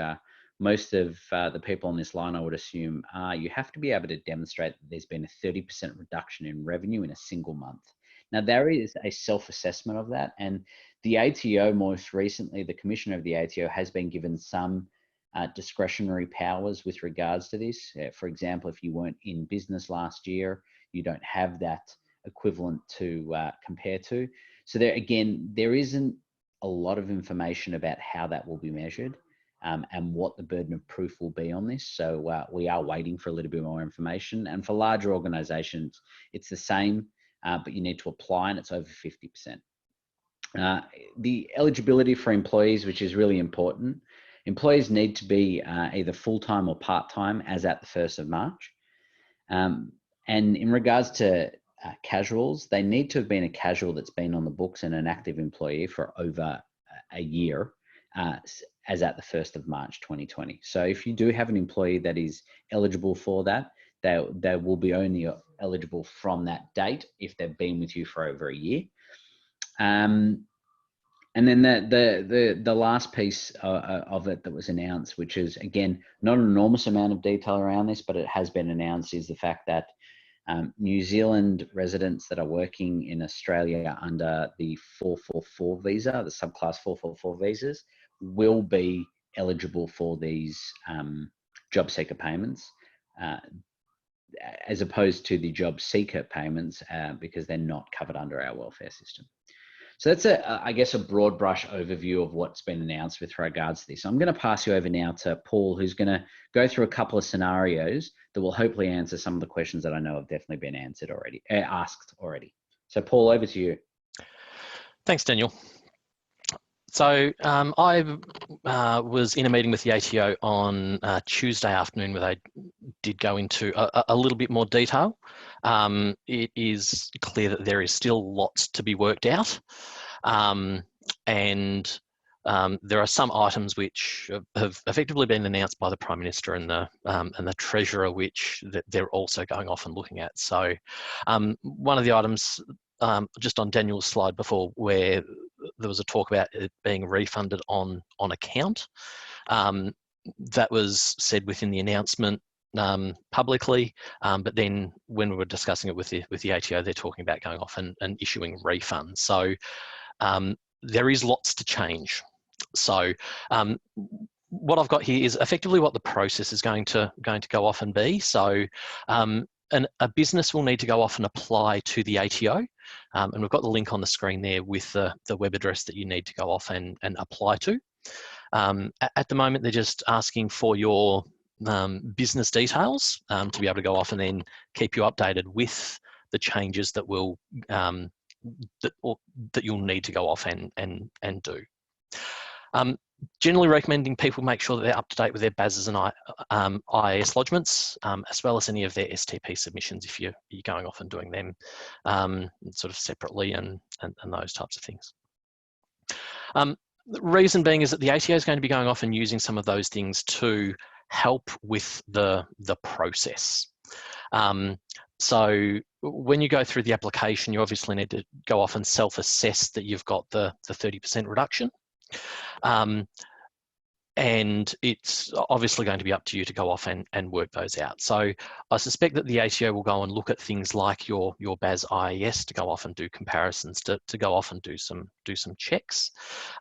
most of the people on this line, I would assume, you have to be able to demonstrate that there's been a 30% reduction in revenue in a single month. Now, there is a self-assessment of that, and the ATO, most recently, the Commissioner of the ATO has been given some discretionary powers with regards to this. For example, if you weren't in business last year, you don't have that equivalent to compare to. So there, again, there isn't a lot of information about how that will be measured and what the burden of proof will be on this. So we are waiting for a little bit more information. And for larger organizations, it's the same, but you need to apply and it's over 50%. The eligibility for employees, which is really important, employees need to be either full-time or part-time as at the 1st of March. And in regards to casuals, they need to have been a casual that's been on the books and an active employee for over a year as at the 1st of March 2020. So if you do have an employee that is eligible for that, they will be only eligible from that date if they've been with you for over a year. And then the last piece of it that was announced, which is, again, not an enormous amount of detail around this, but it has been announced, is the fact that New Zealand residents that are working in Australia under the 444 visa, the subclass 444 visas, will be eligible for these job seeker payments, as opposed to the job seeker payments because they're not covered under our welfare system. So that's, I guess, a broad brush overview of what's been announced with regards to this. I'm going to pass you over now to Paul, who's going to go through a couple of scenarios that will hopefully answer some of the questions that I know have definitely been asked already. So Paul, over to you.
Thanks, Daniel. So I was in a meeting with the ATO on Tuesday afternoon where they did go into a little bit more detail. It is clear that there is still lots to be worked out. And there are some items which have effectively been announced by the Prime Minister and the Treasurer, which they're also going off and looking at. So one of the items, just on Daniel's slide before, where there was a talk about it being refunded on account. That was said within the announcement publicly, but then when we were discussing it with the ATO, they're talking about going off and issuing refunds. So there is lots to change. So what I've got here is effectively what the process is going to go off and be. So a business will need to go off and apply to the ATO, and we've got the link on the screen there with the web address that you need to go off and apply to. At the moment, they're just asking for your business details to be able to go off and then keep you updated with the changes that will that you'll need to go off and do. Generally recommending people make sure that they're up to date with their BASs and IAS lodgements, as well as any of their STP submissions if you're going off and doing them sort of separately and those types of things. The reason being is that the ATO is going to be going off and using some of those things to help with the process. So when you go through the application, you obviously need to go off and self-assess that you've got the 30% reduction. And it's obviously going to be up to you to go off and work those out. So I suspect that the ATO will go and look at things like your BAS IAS to go off and do comparisons, to go off and do some checks.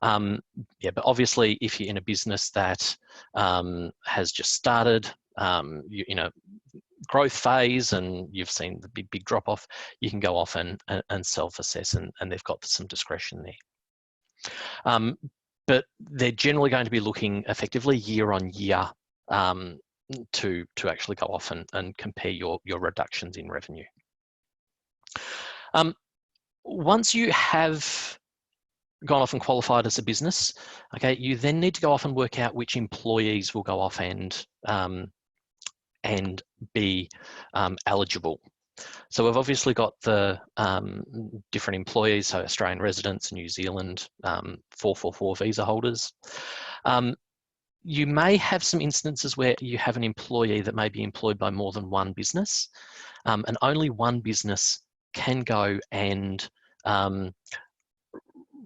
Yeah, but obviously if you're in a business that has just started, you're in a growth phase and you've seen the big drop off, you can go off and self-assess, and they've got some discretion there. But they're generally going to be looking effectively year on year to actually go off and compare your reductions in revenue. Once you have gone off and qualified as a business, okay, you then need to go off and work out which employees will go off and be eligible. So we've obviously got the different employees, so Australian residents, New Zealand 444 visa holders. You may have some instances where you have an employee that may be employed by more than one business, and only one business can go and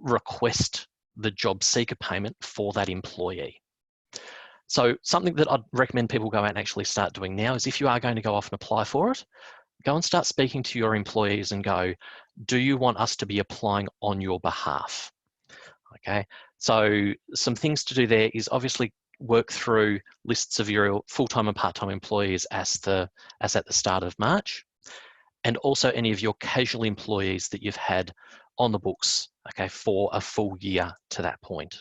request the job seeker payment for that employee. So something that I'd recommend people go out and actually start doing now is, if you are going to go off and apply for it, go and start speaking to your employees and go, do you want us to be applying on your behalf? Okay, so some things to do there is obviously work through lists of your full-time and part-time employees as at the start of March, and also any of your casual employees that you've had on the books, okay, for a full year to that point.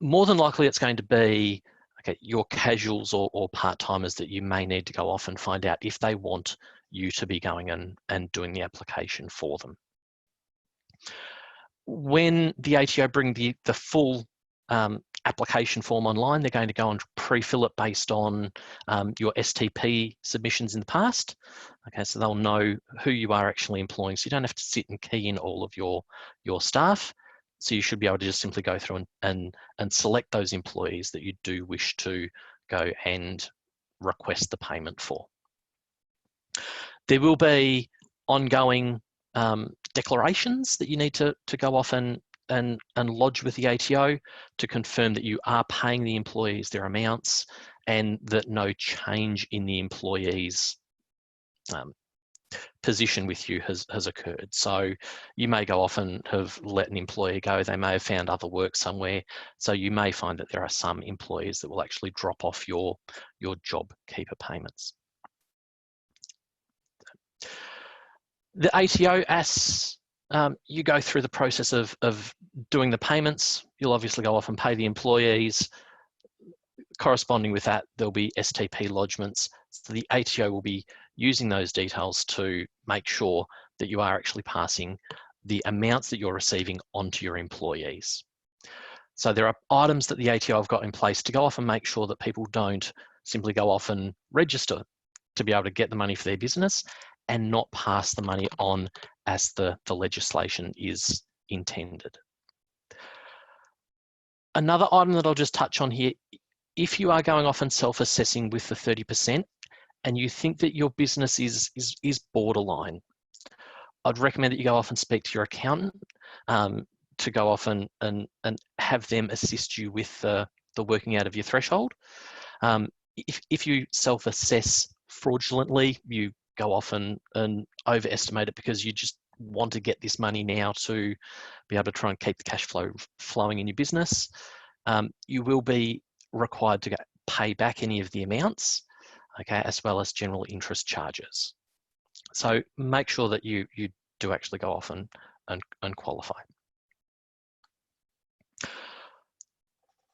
More than likely it's going to be, okay, your casuals or part-timers that you may need to go off and find out if they want you to be going and doing the application for them. When the ATO bring the full application form online, they're going to go and pre-fill it based on your STP submissions in the past. Okay, so they'll know who you are actually employing, so you don't have to sit and key in all of your staff. So you should be able to just simply go through and select those employees that you do wish to go and request the payment for. There will be ongoing declarations that you need to go off and lodge with the ATO to confirm that you are paying the employees their amounts and that no change in the employee's position with you has occurred. So you may go off and have let an employee go, they may have found other work somewhere, so you may find that there are some employees that will actually drop off your job keeper payments. The ATO, as you go through the process of doing the payments, you'll obviously go off and pay the employees. Corresponding with that, there'll be STP lodgements. So the ATO will be using those details to make sure that you are actually passing the amounts that you're receiving onto your employees. So there are items that the ATO have got in place to go off and make sure that people don't simply go off and register to be able to get the money for their business and not pass the money on as the legislation is intended. Another item that I'll just touch on here, if you are going off and self-assessing with the 30% and you think that your business is borderline, I'd recommend that you go off and speak to your accountant to go off and have them assist you with the working out of your threshold. If you self-assess fraudulently, you go off and overestimate it because you just want to get this money now to be able to try and keep the cash flow flowing in your business, you will be required to pay back any of the amounts, okay, as well as general interest charges. So make sure that you do actually go off and qualify.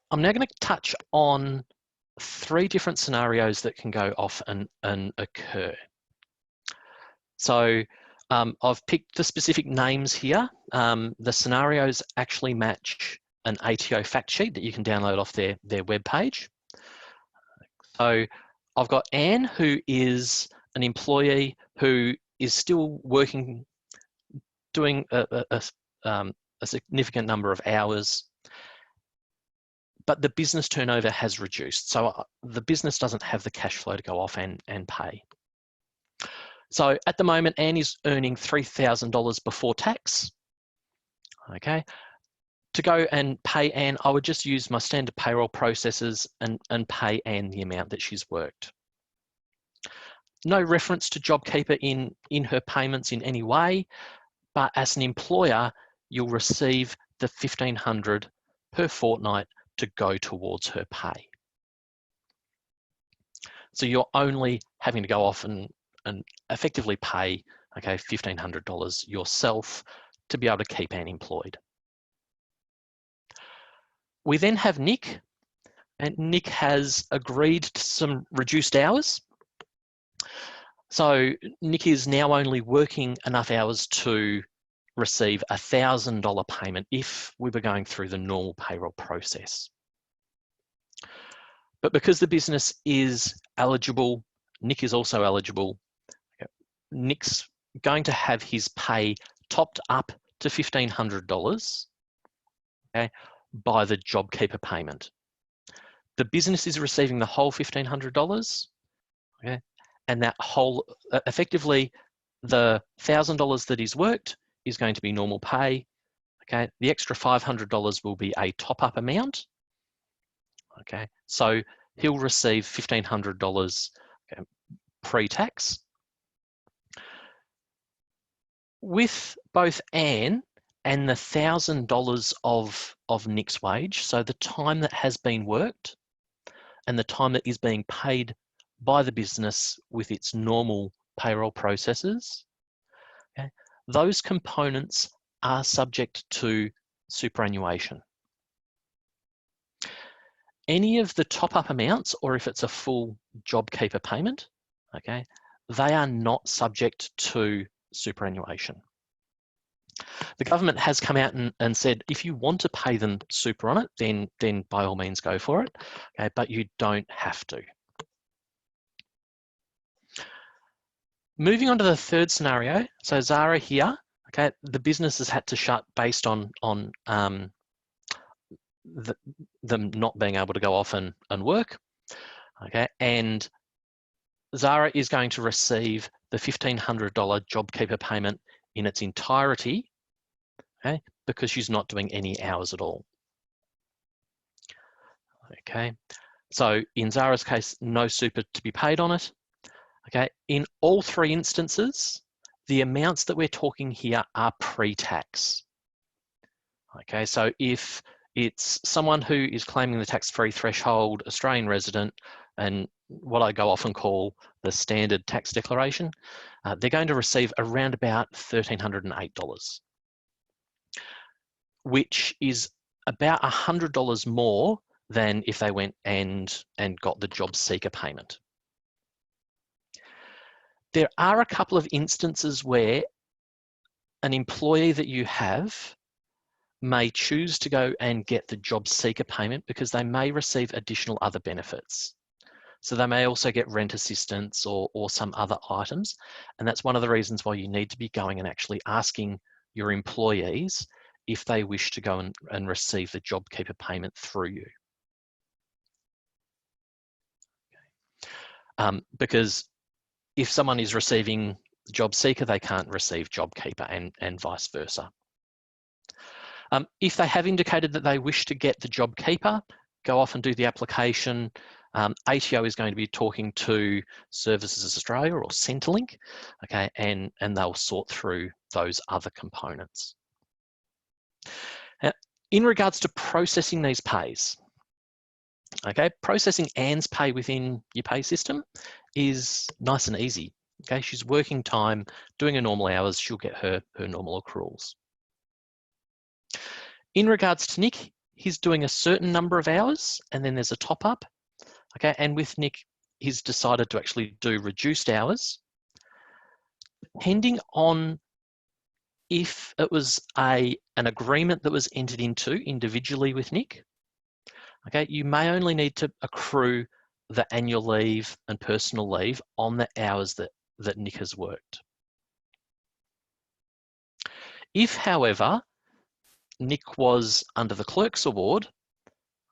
I'm now going to touch on 3 different scenarios that can go off and occur. So I've picked the specific names here. The scenarios actually match an ATO fact sheet that you can download off their webpage. So I've got Anne, who is an employee who is still working, doing a significant number of hours, but the business turnover has reduced. So the business doesn't have the cash flow to go off and pay. So at the moment, Anne is earning $3,000 before tax. Okay. To go and pay Anne, I would just use my standard payroll processes and pay Anne the amount that she's worked. No reference to JobKeeper in her payments in any way, but as an employer, you'll receive the $1,500 per fortnight to go towards her pay. So you're only having to go off and effectively pay, okay, $1,500 yourself to be able to keep Anne employed. We then have Nick, and Nick has agreed to some reduced hours. So Nick is now only working enough hours to receive a $1,000 payment if we were going through the normal payroll process. But because the business is eligible, Nick is also eligible, Nick's going to have his pay topped up to $1,500, okay, by the JobKeeper payment. The business is receiving the whole $1,500, okay, and that whole, effectively, the $1,000 that is worked is going to be normal pay. Okay, the extra $500 will be a top-up amount. Okay, so he'll receive $1,500 pre-tax. With both Anne and the $1,000 of Nick's wage, so the time that has been worked and the time that is being paid by the business with its normal payroll processes, okay, those components are subject to superannuation. Any of the top-up amounts, or if it's a full JobKeeper payment, okay, they are not subject to superannuation. The government has come out and said, if you want to pay them super on it, then by all means go for it, okay, but you don't have to. Moving on to the third scenario, so Zara here, okay, the business has had to shut based on them not being able to go off and work, okay, and Zara is going to receive the $1,500 JobKeeper payment in its entirety, okay, because she's not doing any hours at all. Okay, so in Zara's case, no super to be paid on it. Okay, in all three instances, the amounts that we're talking here are pre-tax. Okay, so if it's someone who is claiming the tax-free threshold, Australian resident, and what I go often call the standard tax declaration, they're going to receive around about $1,308, which is about $100 more than if they went and got the job seeker payment. There are a couple of instances where an employee that you have may choose to go and get the job seeker payment because they may receive additional other benefits. So they may also get rent assistance or some other items. And that's one of the reasons why you need to be going and actually asking your employees if they wish to go and receive the JobKeeper payment through you. Because if someone is receiving job seeker, they can't receive JobKeeper and vice versa. If they have indicated that they wish to get the JobKeeper, go off and do the application. ATO is going to be talking to Services Australia or Centrelink, okay, and they'll sort through those other components. Now, in regards to processing these pays, okay, processing Anne's pay within your pay system is nice and easy. Okay, she's working time, doing her normal hours, she'll get her normal accruals. In regards to Nick, he's doing a certain number of hours and then there's a top up. Okay, and with Nick, he's decided to actually do reduced hours. Depending on if it was an agreement that was entered into individually with Nick, okay, you may only need to accrue the annual leave and personal leave on the hours that Nick has worked. If, however, Nick was under the clerk's award,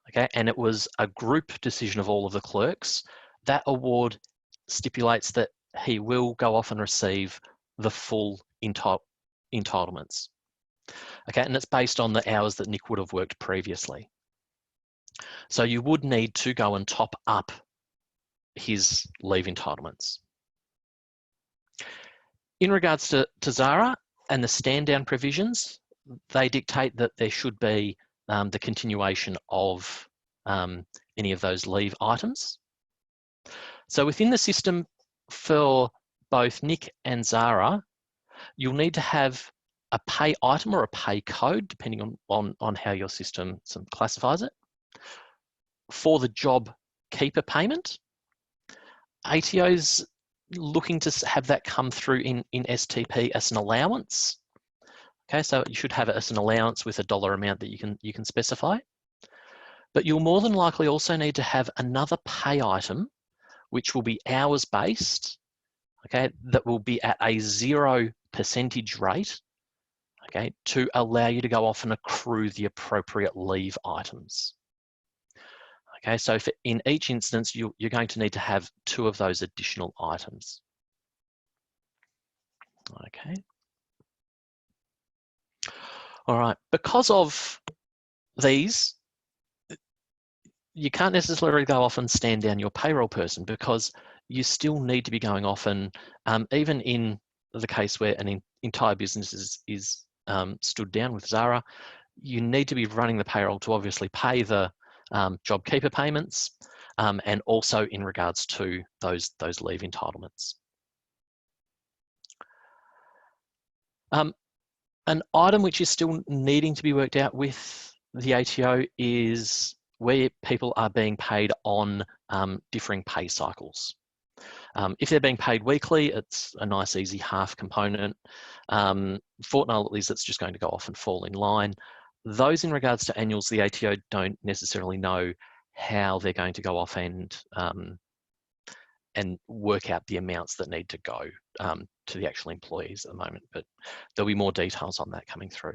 okay, and it was a group decision of all of the clerks, that award stipulates that he will go off and receive the full entitlements. Okay, and it's based on the hours that Nick would have worked previously. So you would need to go and top up his leave entitlements. In regards to Zara and the stand down provisions, they dictate that there should be the continuation of any of those leave items. So within the system for both Nick and Zara, you'll need to have a pay item or a pay code, depending on how your system classifies it, for the JobKeeper payment. ATO's looking to have that come through in STP as an allowance. Okay, so you should have it as an allowance with a dollar amount that you can specify. But you'll more than likely also need to have another pay item, which will be hours based, okay, that will be at a 0% rate, okay, to allow you to go off and accrue the appropriate leave items. Okay, so in each instance, you're going to need to have 2 of those additional items. Okay. All right, because of these, you can't necessarily go off and stand down your payroll person, because you still need to be going off and even in the case where an entire business is stood down with Zara, you need to be running the payroll to obviously pay the JobKeeper payments and also in regards to those leave entitlements. An item which is still needing to be worked out with the ATO is where people are being paid on differing pay cycles. If they're being paid weekly, it's a nice easy half component. Fortnightlies, it's just going to go off and fall in line. Those in regards to annuals, the ATO don't necessarily know how they're going to go off and work out the amounts that need to go to the actual employees at the moment, but there'll be more details on that coming through.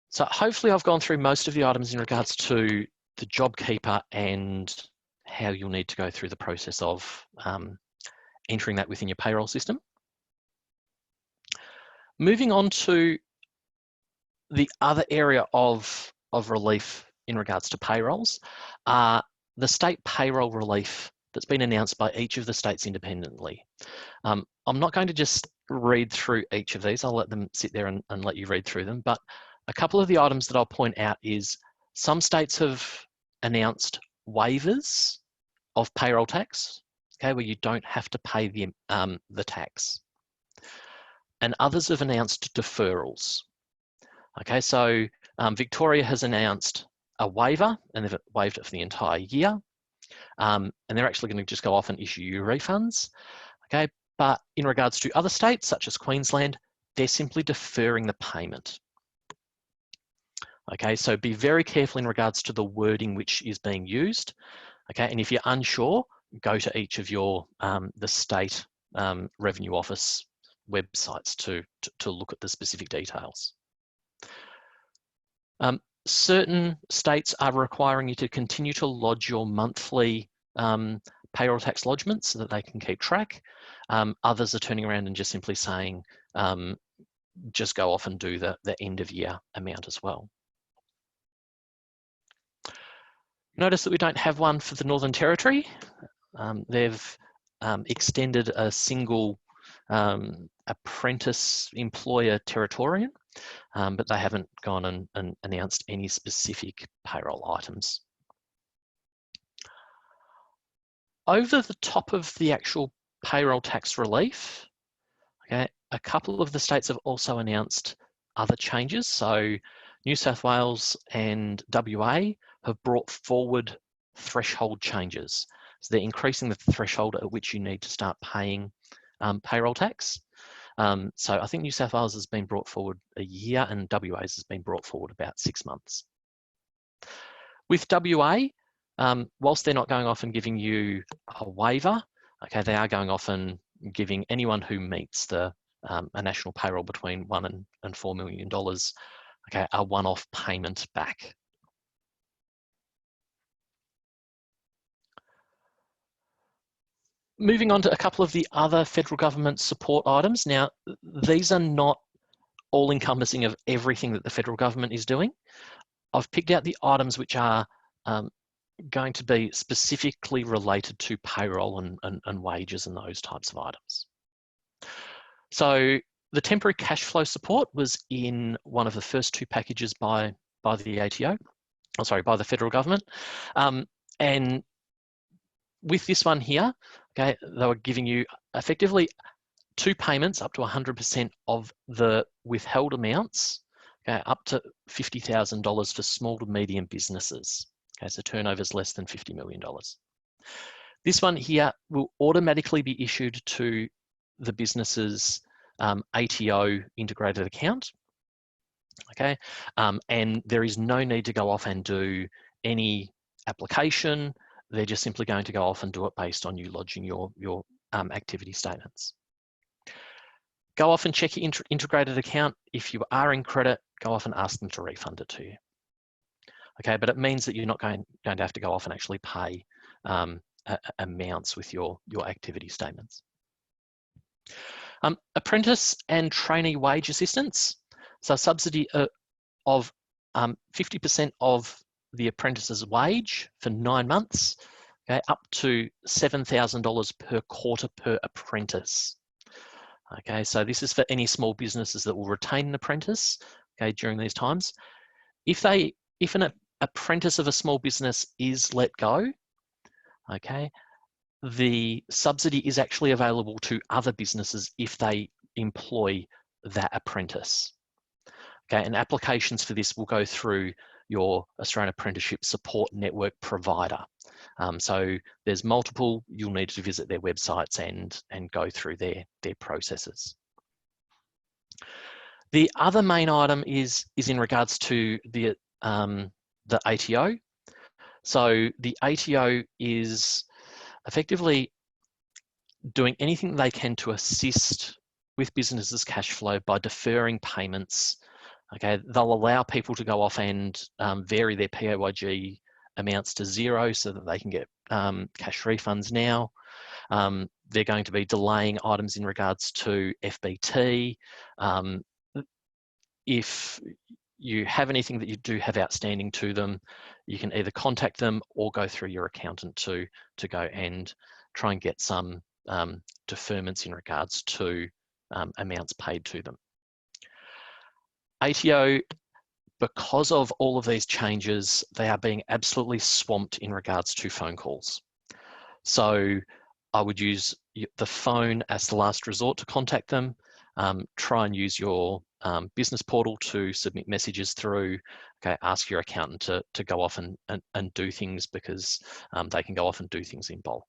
So hopefully I've gone through most of the items in regards to the JobKeeper and how you'll need to go through the process of entering that within your payroll system. Moving on to the other area of relief in regards to payrolls, the state payroll relief that's been announced by each of the states independently. I'm not going to just read through each of these. I'll let them sit there and let you read through them. But a couple of the items that I'll point out is some states have announced waivers of payroll tax, okay, where you don't have to pay the tax. And others have announced deferrals. Okay, so Victoria has announced a waiver, and they've waived it for the entire year. And they're actually going to just go off and issue you refunds. Okay, but in regards to other states, such as Queensland, they're simply deferring the payment. Okay, so be very careful in regards to the wording which is being used. Okay, and if you're unsure, go to each of your the state revenue office websites to look at the specific details. Certain states are requiring you to continue to lodge your monthly payroll tax lodgements so that they can keep track. Others are turning around and just simply saying, just go off and do the end of year amount as well. Notice that we don't have one for the Northern Territory. They've extended a single apprentice employer territorian, but they haven't gone and announced any specific payroll items. Over the top of the actual payroll tax relief, okay, a couple of the states have also announced other changes. So New South Wales and WA have brought forward threshold changes. So they're increasing the threshold at which you need to start paying payroll tax. So I think New South Wales has been brought forward a year and WA's has been brought forward about 6 months. With WA, whilst they're not going off and giving you a waiver, okay, they are going off and giving anyone who meets a national payroll between $1 and $4 million, okay, a one-off payment back. Moving on to a couple of the other federal government support items. Now, these are not all encompassing of everything that the federal government is doing. I've picked out the items which are going to be specifically related to payroll and wages and those types of items. So the temporary cash flow support was in one of the first 2 packages by the ATO, oh sorry, by the federal government. And with this one here, okay, they were giving you effectively 2 payments up to 100% of the withheld amounts, okay, up to $50,000 for small to medium businesses. Okay, so turnovers less than $50 million. This one here will automatically be issued to the business's ATO integrated account. Okay, and there is no need to go off and do any application. They're just simply going to go off and do it based on you lodging your activity statements. Go off and check your integrated account. If you are in credit, go off and ask them to refund it to you. Okay, but it means that you're not going to have to go off and actually pay amounts with your activity statements. Apprentice and trainee wage assistance. So subsidy of 50% of the apprentice's wage for 9 months, okay, up to $7,000 per quarter per apprentice. Okay, so this is for any small businesses that will retain an apprentice, okay, during these times. If an apprentice of a small business is let go, okay, the subsidy is actually available to other businesses if they employ that apprentice. Okay, and applications for this will go through your Australian Apprenticeship Support Network provider. So there's multiple, you'll need to visit their websites and go through their processes. The other main item is in regards to the ATO. So the ATO is effectively doing anything they can to assist with businesses' cash flow by deferring payments. Okay, they'll allow people to go off and vary their PAYG amounts to zero so that they can get cash refunds now. They're going to be delaying items in regards to FBT. If you have anything that you do have outstanding to them, you can either contact them or go through your accountant to go and try and get some deferments in regards to amounts paid to them. ATO, because of all of these changes, they are being absolutely swamped in regards to phone calls. So I would use the phone as the last resort to contact them. Try and use your business portal to submit messages through. Okay, ask your accountant to go off and do things, because they can go off and do things in bulk.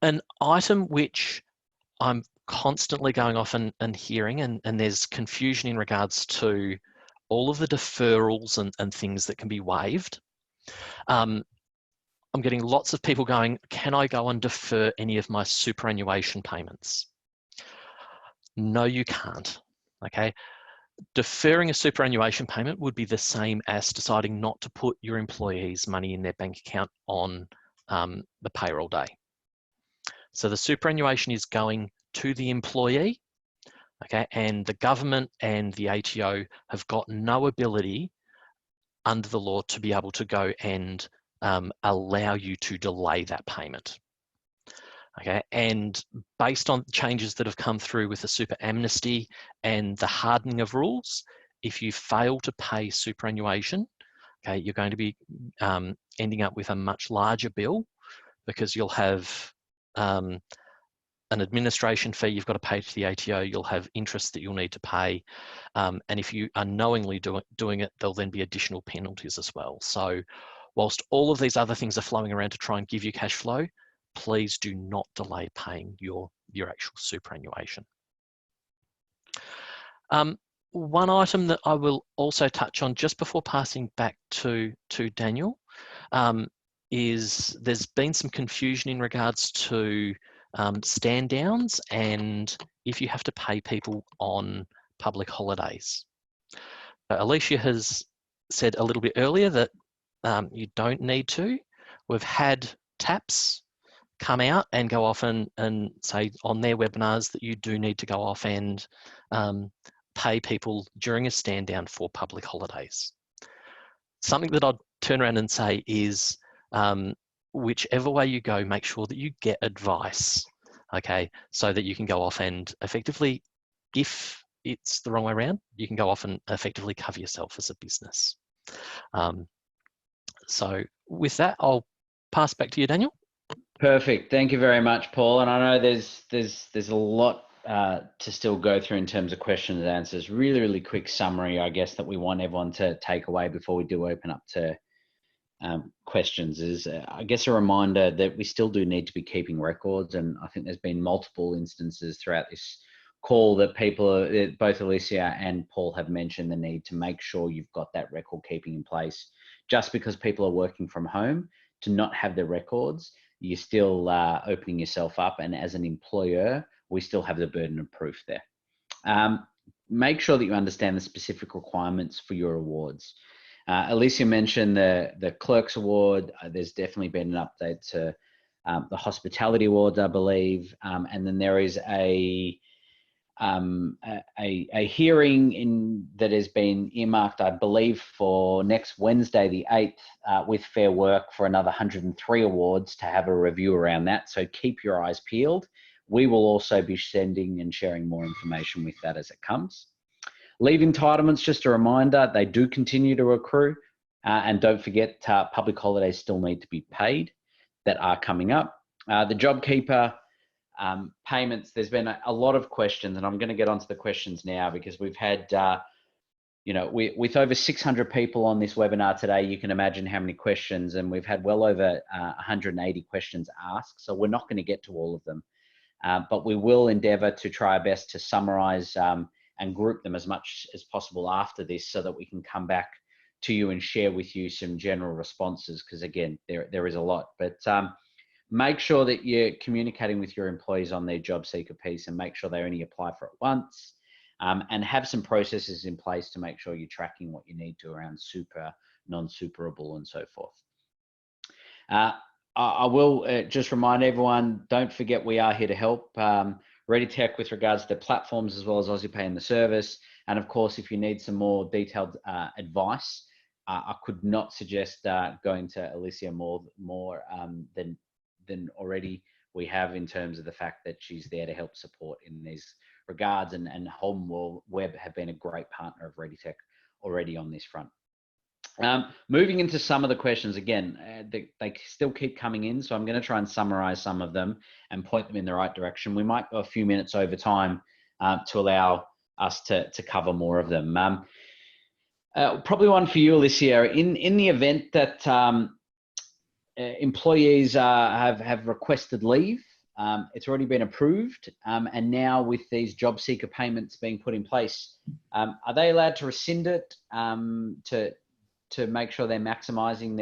An item which I'm constantly going off and hearing, and there's confusion in regards to all of the deferrals and things that can be waived. I'm getting lots of people going, can I go and defer any of my superannuation payments? No, you can't. Okay. Deferring a superannuation payment would be the same as deciding not to put your employees' money in their bank account on the payroll day. So the superannuation is going to the employee, okay, and the government and the ATO have got no ability under the law to be able to go and allow you to delay that payment. Okay, and based on changes that have come through with the super amnesty and the hardening of rules, if you fail to pay superannuation, okay, you're going to be ending up with a much larger bill, because you'll have an administration fee you've got to pay to the ATO, you'll have interest that you'll need to pay, and if you are knowingly doing it, there'll then be additional penalties as well. So whilst all of these other things are flowing around to try and give you cash flow, please do not delay paying your actual superannuation. One item that I will also touch on just before passing back to Daniel is there's been some confusion in regards to stand downs and if you have to pay people on public holidays. Alicia has said a little bit earlier that you don't need to. We've had TAPS come out and go off and say on their webinars that you do need to go off and pay people during a stand down for public holidays. Something that I'd turn around and say is whichever way you go, make sure that you get advice, okay, so that you can go off and effectively, if it's the wrong way around, you can go off and effectively cover yourself as a business. So with that, I'll pass back to you, Daniel.
Perfect. Thank you very much, Paul. And I know there's a lot to still go through in terms of questions and answers. Really quick summary, I guess, that we want everyone to take away before we do open up to questions is, I guess, a reminder that we still do need to be keeping records. And I think there's been multiple instances throughout this call that people, both Alicia and Paul, have mentioned the need to make sure you've got that record keeping in place. Just because people are working from home, to not have the records, you're still opening yourself up. And as an employer, we still have the burden of proof there. Make sure that you understand the specific requirements for your awards. Alicia mentioned the Clerks Award. There's definitely been an update to the Hospitality Awards, I believe. And then there is a hearing that has been earmarked, I believe, for next Wednesday, the 8th, with Fair Work, for another 103 awards to have a review around that. So keep your eyes peeled. We will also be sending and sharing more information with that as it comes. Leave entitlements, just a reminder, they do continue to accrue. And don't forget, public holidays still need to be paid that are coming up. The JobKeeper payments, there's been a lot of questions, and I'm going to get onto the questions now because we've had, with over 600 people on this webinar today, you can imagine how many questions, and we've had well over 180 questions asked. So we're not going to get to all of them, but we will endeavour to try our best to summarise and group them as much as possible after this, so that we can come back to you and share with you some general responses, because again, there is a lot. But make sure that you're communicating with your employees on their job seeker piece, and make sure they only apply for it once, and have some processes in place to make sure you're tracking what you need to around super, non-superable, and so forth. I will just remind everyone, don't forget we are here to help. ReadyTech with regards to platforms, as well as Aussiepay and the service. And of course, if you need some more detailed advice, I could not suggest going to Alicia more than already we have, in terms of the fact that she's there to help support in these regards. And Holman Webb have been a great partner of ReadyTech already on this front. Moving into some of the questions, again, they still keep coming in, so I'm going to try and summarize some of them and point them in the right direction. We might go a few minutes over time to allow us to cover more of them. Probably one for you, Alicia. In the event that employees have requested leave, it's already been approved, and now with these job seeker payments being put in place, are they allowed to rescind it to make sure they're maximising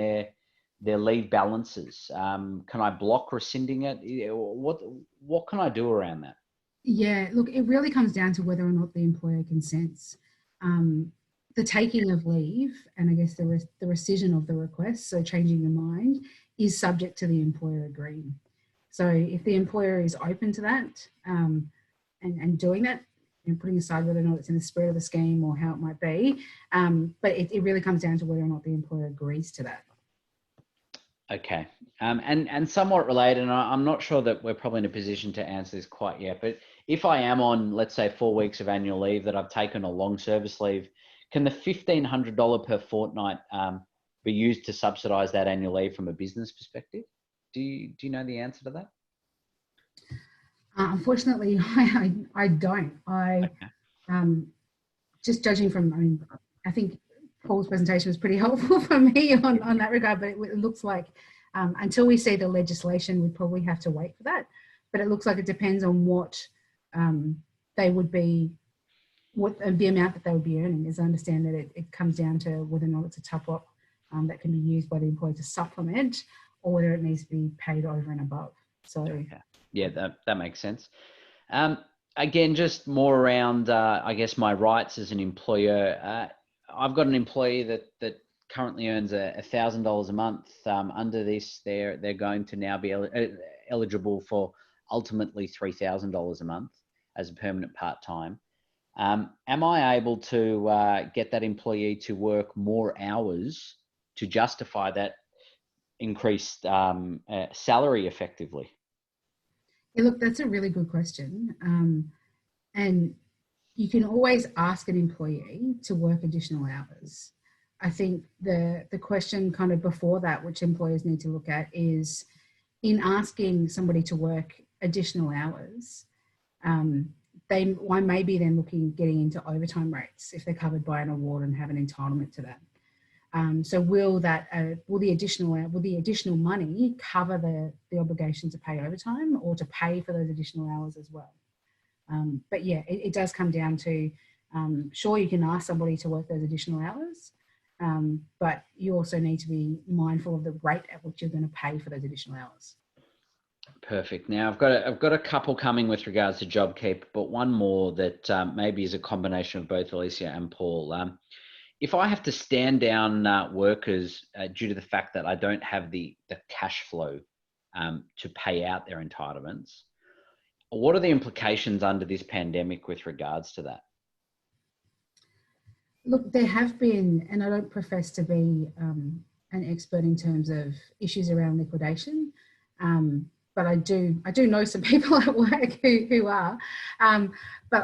their leave balances? Can I block rescinding it? What can I do around that?
Yeah, look, it really comes down to whether or not the employer consents. The taking of leave, and I guess the rescission of the request, so changing the mind, is subject to the employer agreeing. So if the employer is open to that and doing that, and putting aside whether or not it's in the spirit of the scheme or how it might be, but it really comes down to whether or not the employer agrees to that. Okay,
and somewhat related, and I'm not sure that we're probably in a position to answer this quite yet, but if I am on, let's say, 4 weeks of annual leave that I've taken a long service leave, can the $1,500 per fortnight be used to subsidise that annual leave from a business perspective? Do you know the answer to that?
Unfortunately, I don't. Just judging from, I think Paul's presentation was pretty helpful for me on that regard, but it looks like until we see the legislation, we probably have to wait for that. But it looks like it depends on what they would be, what the amount that they would be earning. As I understand that it comes down to whether or not it's a top-up that can be used by the employer to supplement, or whether it needs to be paid over and above. So
okay. Yeah, that makes sense. Again, just more around, I guess, my rights as an employer. I've got an employee that currently earns $1,000 a month. Under this, they're going to now be eligible for ultimately $3,000 a month as a permanent part-time. Am I able to get that employee to work more hours to justify that increased salary effectively?
Yeah, look, that's a really good question. And you can always ask an employee to work additional hours. I think the question kind of before that, which employers need to look at, is in asking somebody to work additional hours, they may be then getting into overtime rates if they're covered by an award and have an entitlement to that. So will the additional money cover the obligation to pay overtime or to pay for those additional hours as well? But yeah, it does come down to, sure, you can ask somebody to work those additional hours, but you also need to be mindful of the rate at which you're going to pay for those additional hours.
Perfect. Now I've got a couple coming with regards to JobKeeper, but one more that maybe is a combination of both Alicia and Paul. If I have to stand down workers due to the fact that I don't have the cash flow to pay out their entitlements, what are the implications under this pandemic with regards to that?
Look, there have been, and I don't profess to be an expert in terms of issues around liquidation, but I do know some people at work who are. But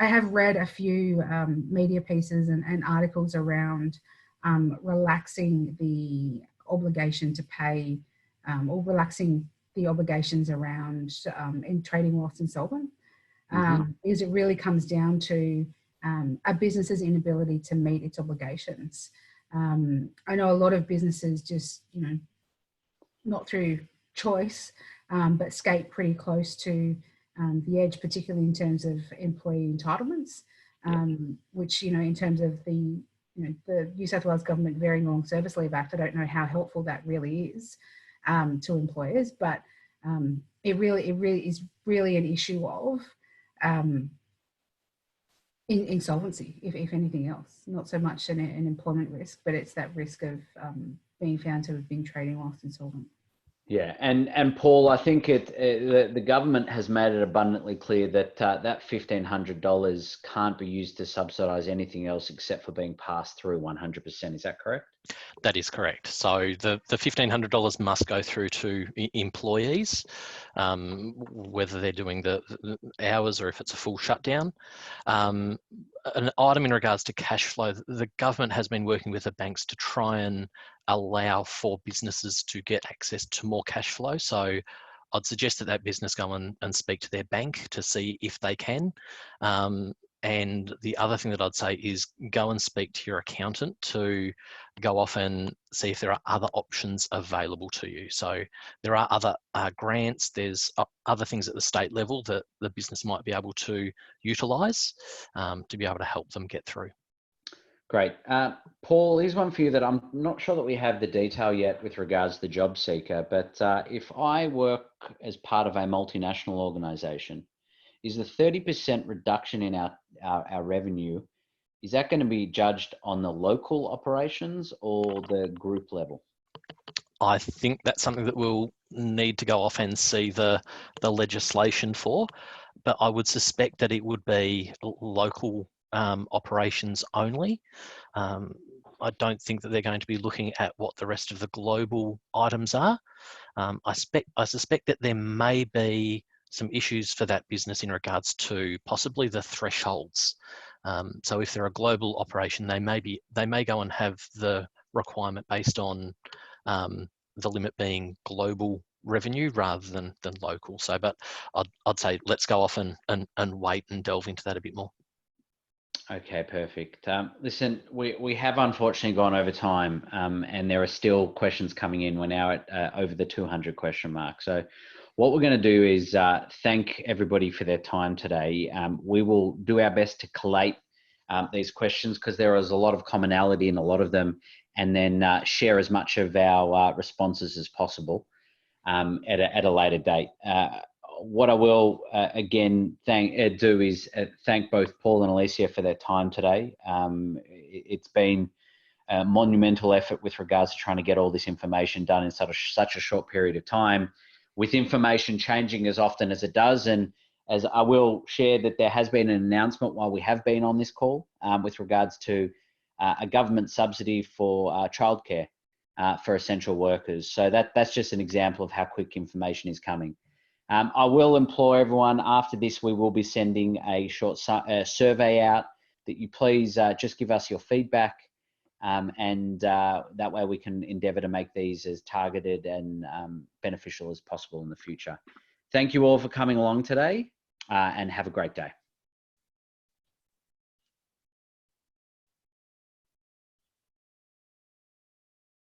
I have read a few media pieces and articles around relaxing the obligation to pay or relaxing the obligations around in trading whilst insolvent, because it really comes down to a business's inability to meet its obligations. I know a lot of businesses just, not through choice, but skate pretty close to the edge, particularly in terms of employee entitlements, which, in terms of the New South Wales Government Very Long Service Leave Act, I don't know how helpful that really is to employers, but it really is an issue of insolvency, if anything else. Not so much an employment risk, but it's that risk of being found to have been trading whilst insolvent.
Yeah, and Paul, I think the government has made it abundantly clear that that $1,500 can't be used to subsidise anything else except for being passed through 100%. Is that correct?
That is correct. So the $1,500 must go through to employees, whether they're doing the hours or if it's a full shutdown. An item in regards to cash flow, the government has been working with the banks to try and allow for businesses to get access to more cash flow. So I'd suggest that business go and speak to their bank to see if they can. And the other thing that I'd say is go and speak to your accountant to go off and see if there are other options available to you. So there are other grants, there's other things at the state level that the business might be able to utilise to be able to help them get through.
Great. Paul, here's one for you that I'm not sure that we have the detail yet with regards to the job seeker, but if I work as part of a multinational organisation, is the 30% reduction in our revenue, is that going to be judged on the local operations or the group level?
I think that's something that we'll need to go off and see the legislation for, but I would suspect that it would be local operations only. I don't think that they're going to be looking at what the rest of the global items are. I suspect that there may be some issues for that business in regards to possibly the thresholds. So if they're a global operation, they may go and have the requirement based on the limit being global revenue rather than local. So, but I'd say let's go off and wait and delve into that a bit more.
Okay, perfect. Listen, we have unfortunately gone over time, and there are still questions coming in. We're now at over the 200 question mark. So what we're going to do is thank everybody for their time today. We will do our best to collate these questions because there is a lot of commonality in a lot of them, and then share as much of our responses as possible at a later date. What I will again do is thank both Paul and Alicia for their time today. It's been a monumental effort with regards to trying to get all this information done in such a short period of time, with information changing as often as it does. And as I will share that there has been an announcement while we have been on this call with regards to a government subsidy for childcare for essential workers. So that's just an example of how quick information is coming. I will implore everyone after this, we will be sending a short survey out that you please just give us your feedback, and that way we can endeavour to make these as targeted and beneficial as possible in the future. Thank you all for coming along today, and have a great day.